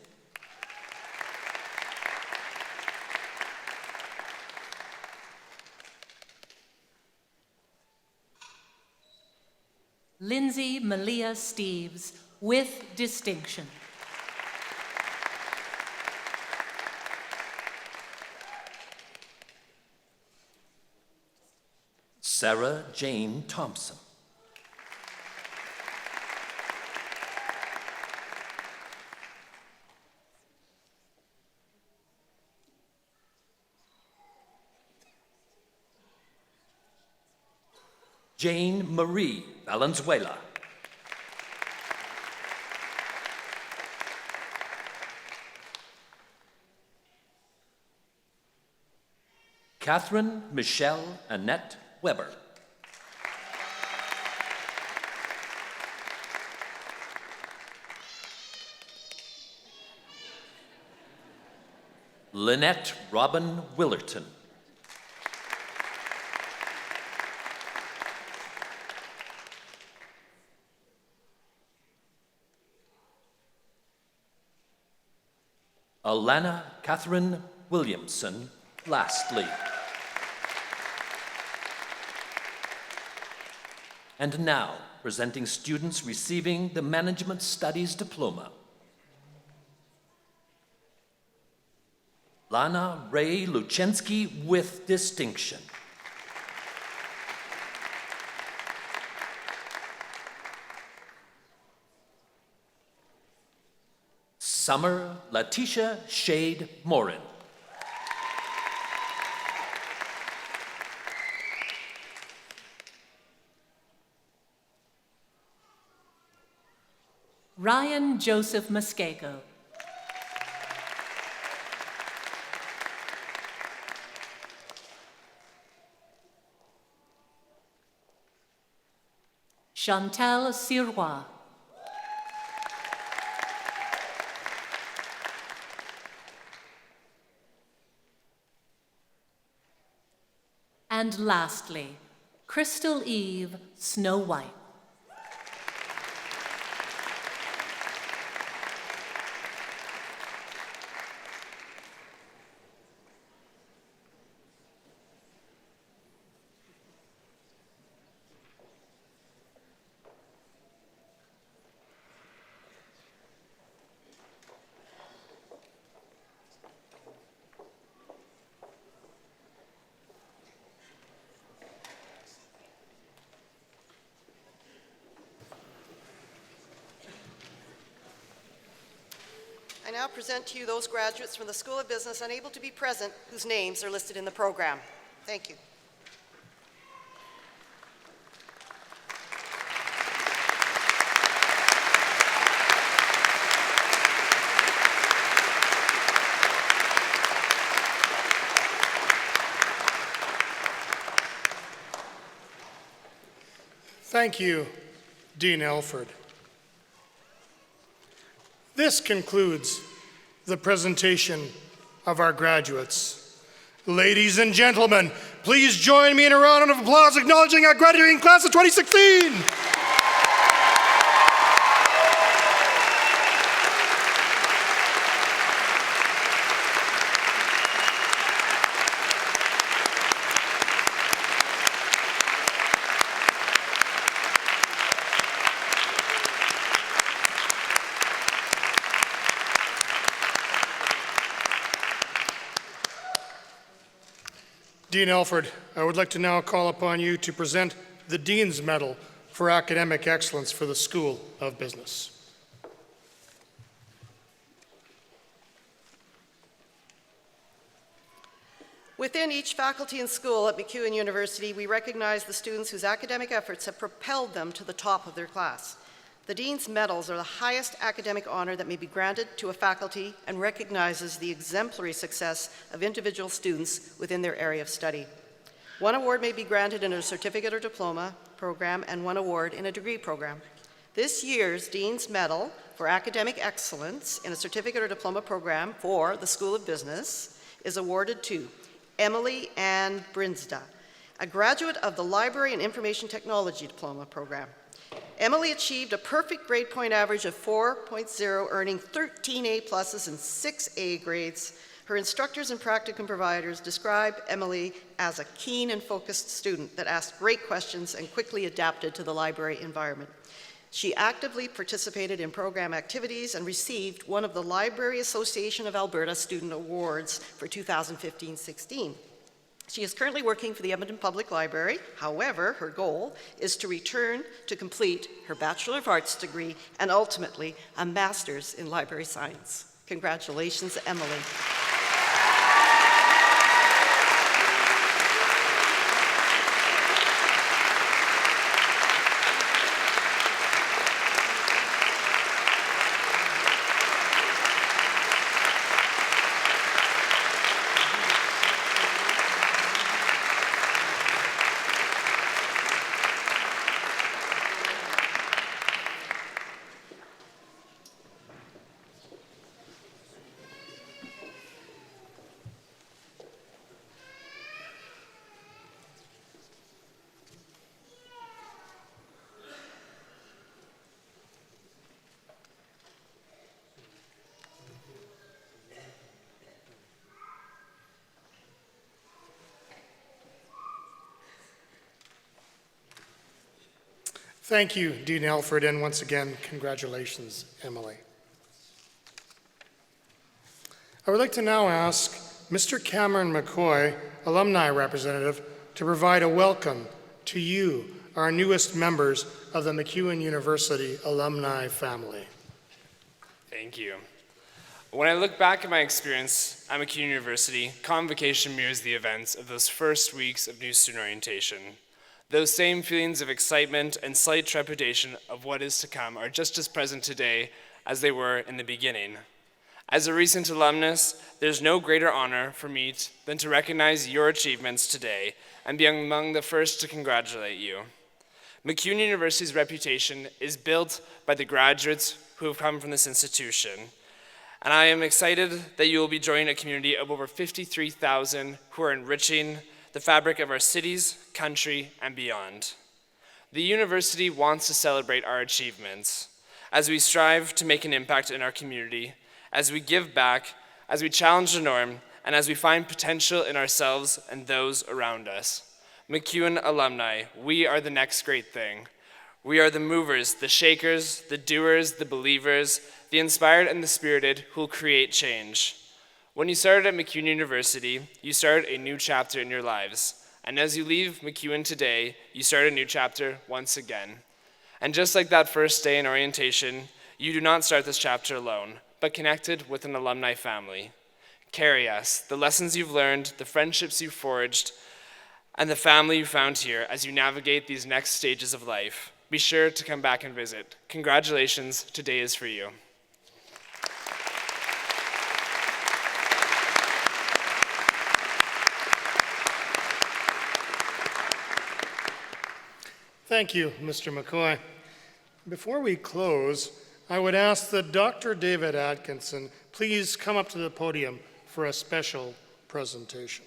Lindsay Malia Steves, with distinction. Sarah Jane Thompson. Jane Marie Valenzuela. Catherine Michelle Annette Weber. Lynette Robin Willerton. Alana Catherine Williamson, lastly. And now, presenting students receiving the Management Studies Diploma. Lana Ray Luchensky with distinction. Summer Letitia Shade Morin. Ryan Joseph Muskego. Chantal Sirois. And lastly, Crystal Eve Snow White. I now present to you those graduates from the School of Business unable to be present whose names are listed in the program. Thank you. Thank you, Dean Elford. This concludes the presentation of our graduates. Ladies and gentlemen, please join me in a round of applause acknowledging our graduating class of 2016. Dean Elford, I would like to now call upon you to present the Dean's Medal for Academic Excellence for the School of Business. Within each faculty and school at MacEwan University, we recognize the students whose academic efforts have propelled them to the top of their class. The Dean's Medals are the highest academic honor that may be granted to a faculty and recognizes the exemplary success of individual students within their area of study. One award may be granted in a certificate or diploma program and one award in a degree program. This year's Dean's Medal for Academic Excellence in a certificate or diploma program for the School of Business is awarded to Emily Ann Brinsda, a graduate of the Library and Information Technology Diploma program. Emily achieved a perfect grade point average of 4.0, earning 13 A+ and 6 A grades. Her instructors and practicum providers describe Emily as a keen and focused student that asked great questions and quickly adapted to the library environment. She actively participated in program activities and received one of the Library Association of Alberta Student Awards for 2015-16. She is currently working for the Edmonton Public Library. However, her goal is to return to complete her Bachelor of Arts degree and ultimately a Master's in Library Science. Congratulations, Emily. Thank you, Dean Alford, and once again, congratulations, Emily. I would like to now ask Mr. Cameron McCoy, alumni representative, to provide a welcome to you, our newest members of the MacEwan University alumni family. Thank you. When I look back at my experience at MacEwan University, Convocation mirrors the events of those first weeks of new student orientation. Those same feelings of excitement and slight trepidation of what is to come are just as present today as they were in the beginning. As a recent alumnus, there's no greater honor for me than to recognize your achievements today and be among the first to congratulate you. MacEwan University's reputation is built by the graduates who have come from this institution, and I am excited that you will be joining a community of over 53,000 who are enriching the fabric of our cities, country, and beyond. The university wants to celebrate our achievements as we strive to make an impact in our community, as we give back, as we challenge the norm, and as we find potential in ourselves and those around us. MacEwan alumni, we are the next great thing. We are the movers, the shakers, the doers, the believers, the inspired and the spirited who will create change. When you started at MacEwan University, you started a new chapter in your lives. And as you leave MacEwan today, you start a new chapter once again. And just like that first day in orientation, you do not start this chapter alone, but connected with an alumni family. Carry us, the lessons you've learned, the friendships you've forged, and the family you found here as you navigate these next stages of life. Be sure to come back and visit. Congratulations, today is for you. Thank you, Mr. McCoy. Before we close, I would ask that Dr. David Atkinson please come up to the podium for a special presentation.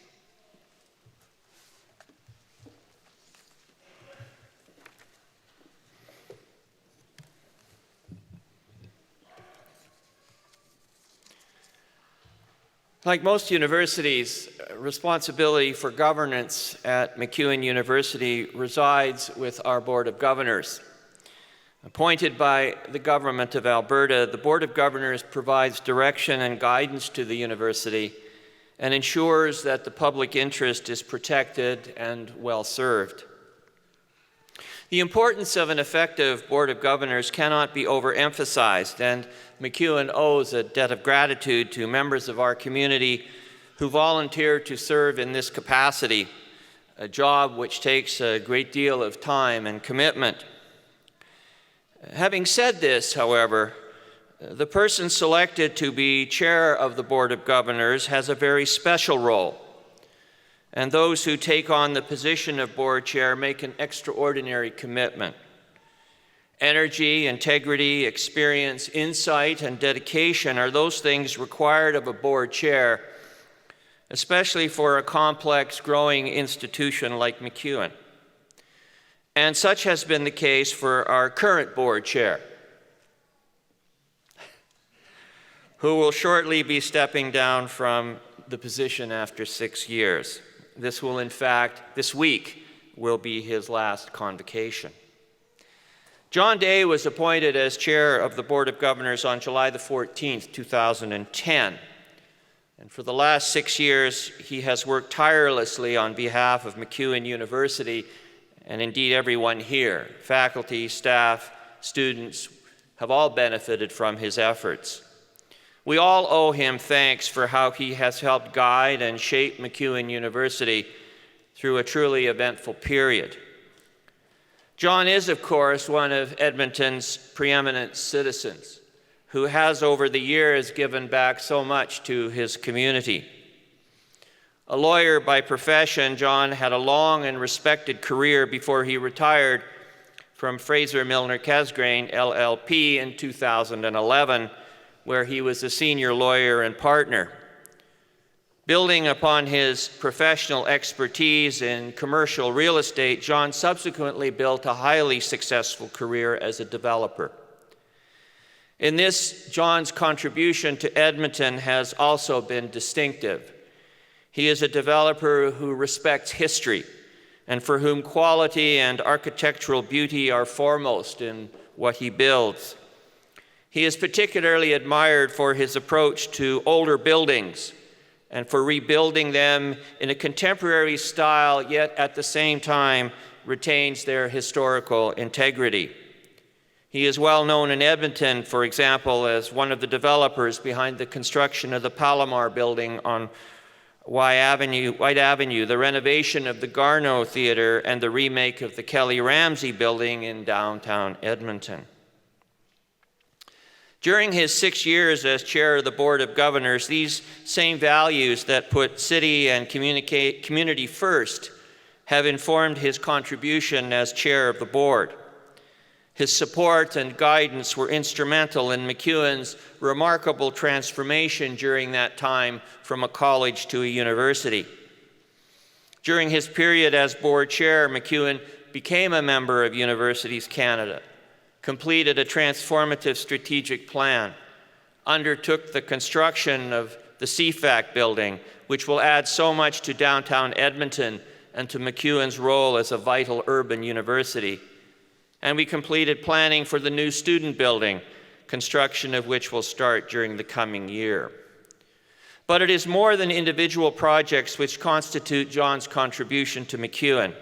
Like most universities, responsibility for governance at MacEwan University resides with our Board of Governors. Appointed by the Government of Alberta, the Board of Governors provides direction and guidance to the university and ensures that the public interest is protected and well served. The importance of an effective Board of Governors cannot be overemphasized, and MacEwan owes a debt of gratitude to members of our community who volunteer to serve in this capacity, a job which takes a great deal of time and commitment. Having said this, however, the person selected to be chair of the Board of Governors has a very special role, and those who take on the position of board chair make an extraordinary commitment. Energy, integrity, experience, insight, and dedication are those things required of a board chair, especially for a complex, growing institution like MacEwan. And such has been the case for our current board chair, who will shortly be stepping down from the position after 6 years. This week will be his last convocation. John Day was appointed as chair of the Board of Governors on July the 14th, 2010. And for the last 6 years, he has worked tirelessly on behalf of MacEwan University, and indeed everyone here. Faculty, staff, students have all benefited from his efforts. We all owe him thanks for how he has helped guide and shape MacEwan University through a truly eventful period. John is, of course, one of Edmonton's preeminent citizens who has over the years given back so much to his community. A lawyer by profession, John had a long and respected career before he retired from Fraser Milner Casgrain LLP in 2011, where he was a senior lawyer and partner. Building upon his professional expertise in commercial real estate, John subsequently built a highly successful career as a developer. In this, John's contribution to Edmonton has also been distinctive. He is a developer who respects history and for whom quality and architectural beauty are foremost in what he builds. He is particularly admired for his approach to older buildings and for rebuilding them in a contemporary style, yet at the same time retains their historical integrity. He is well known in Edmonton, for example, as one of the developers behind the construction of the Palomar building on White Avenue, the renovation of the Garneau Theatre, and the remake of the Kelly Ramsey building in downtown Edmonton. During his 6 years as chair of the Board of Governors, these same values that put city and community first have informed his contribution as chair of the board. His support and guidance were instrumental in MacEwan's remarkable transformation during that time from a college to a university. During his period as board chair, MacEwan became a member of Universities Canada, completed a transformative strategic plan, undertook the construction of the CFAC building, which will add so much to downtown Edmonton and to MacEwan's role as a vital urban university. And we completed planning for the new student building, construction of which will start during the coming year. But it is more than individual projects which constitute John's contribution to MacEwan.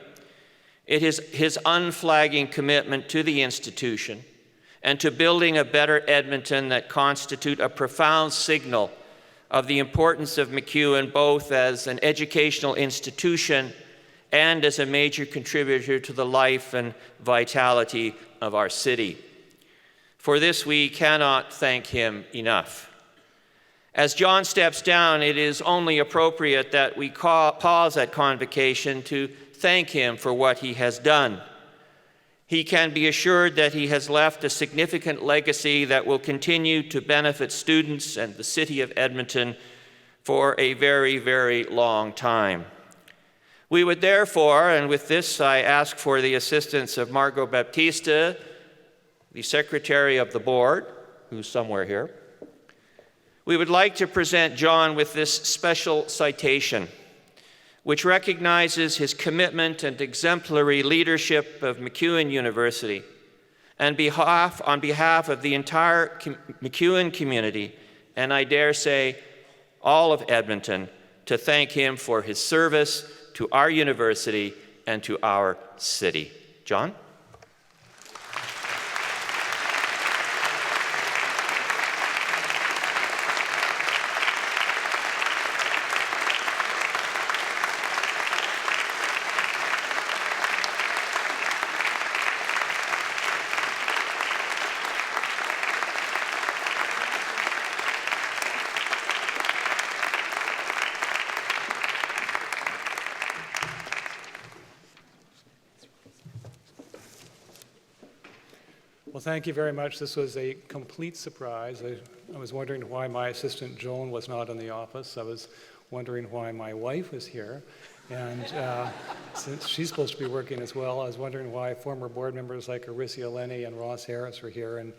It is his unflagging commitment to the institution and to building a better Edmonton that constitute a profound signal of the importance of MacEwan both as an educational institution and as a major contributor to the life and vitality of our city. For this, we cannot thank him enough. As John steps down, it is only appropriate that we pause at Convocation to thank him for what he has done. He can be assured that he has left a significant legacy that will continue to benefit students and the city of Edmonton for a very, very long time. We would therefore, and with this I ask for the assistance of Margot Baptista, the secretary of the board, who's somewhere here. We would like to present John with this special citation, which recognizes his commitment and exemplary leadership of MacEwan University, and on behalf of the entire MacEwan community, and I dare say all of Edmonton, to thank him for his service to our university and to our city. John? Well, thank you very much. This was a complete surprise. I was wondering why my assistant Joan was not in the office. I was wondering why my wife was here. And since she's supposed to be working as well, I was wondering why former board members like Arisia Lenny and Ross Harris were here, and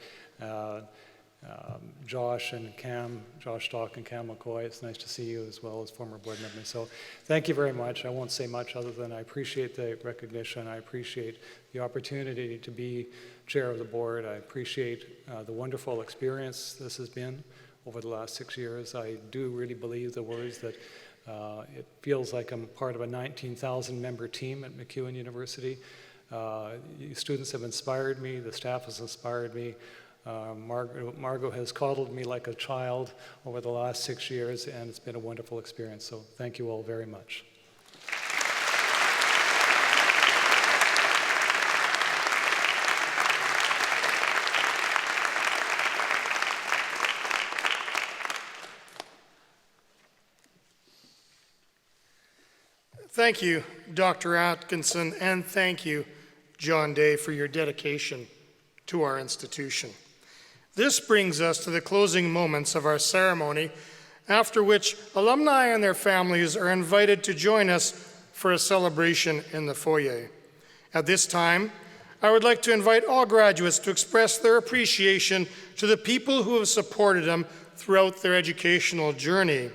Josh Stock and Cam McCoy. It's nice to see you as well as former board members. So thank you very much. I won't say much other than I appreciate the recognition. I appreciate the opportunity to be chair of the board. I appreciate the wonderful experience this has been over the last 6 years. I do really believe the words that it feels like I'm part of a 19,000 member team at MacEwan University. Students have inspired me, the staff has inspired me. Margot has coddled me like a child over the last 6 years, and it's been a wonderful experience. So thank you all very much. Thank you, Dr. Atkinson, and thank you, John Day, for your dedication to our institution. This brings us to the closing moments of our ceremony, after which alumni and their families are invited to join us for a celebration in the foyer. At this time, I would like to invite all graduates to express their appreciation to the people who have supported them throughout their educational journey.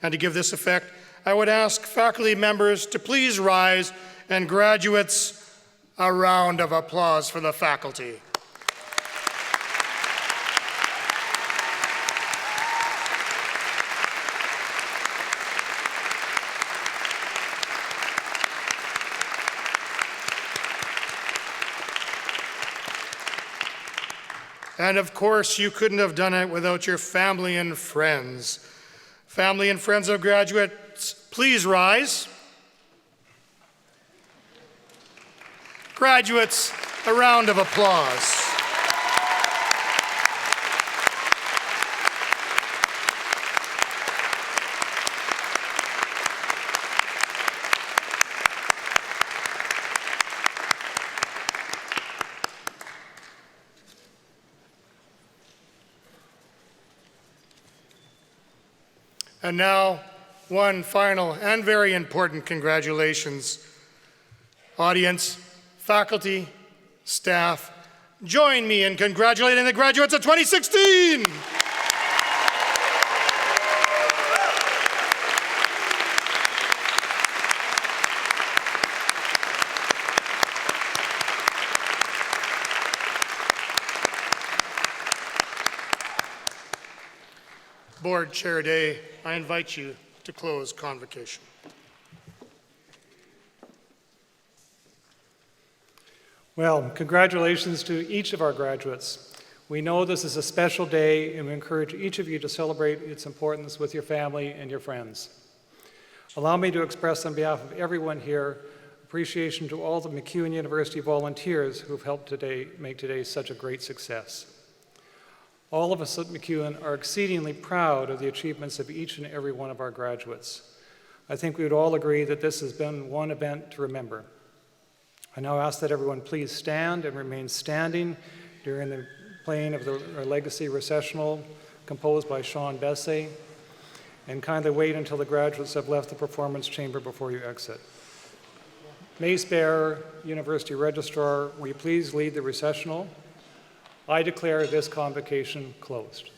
And to give this effect, I would ask faculty members to please rise, and graduates, a round of applause for the faculty. And of course, you couldn't have done it without your family and friends. Family and friends of graduates, please rise. Graduates, a round of applause. And now, one final and very important congratulations. Audience, faculty, staff, join me in congratulating the graduates of 2016. Board Chair Day, I invite you to close convocation. Well, congratulations to each of our graduates. We know this is a special day, and we encourage each of you to celebrate its importance with your family and your friends. Allow me to express on behalf of everyone here appreciation to all the MacEwan University volunteers who've helped make today such a great success. All of us at MacEwan are exceedingly proud of the achievements of each and every one of our graduates. I think we would all agree that this has been one event to remember. I now ask that everyone please stand and remain standing during the playing of our legacy recessional composed by Sean Bessay, and kindly wait until the graduates have left the performance chamber before you exit. Mace Bearer, University Registrar, will you please lead the recessional? I declare this convocation closed.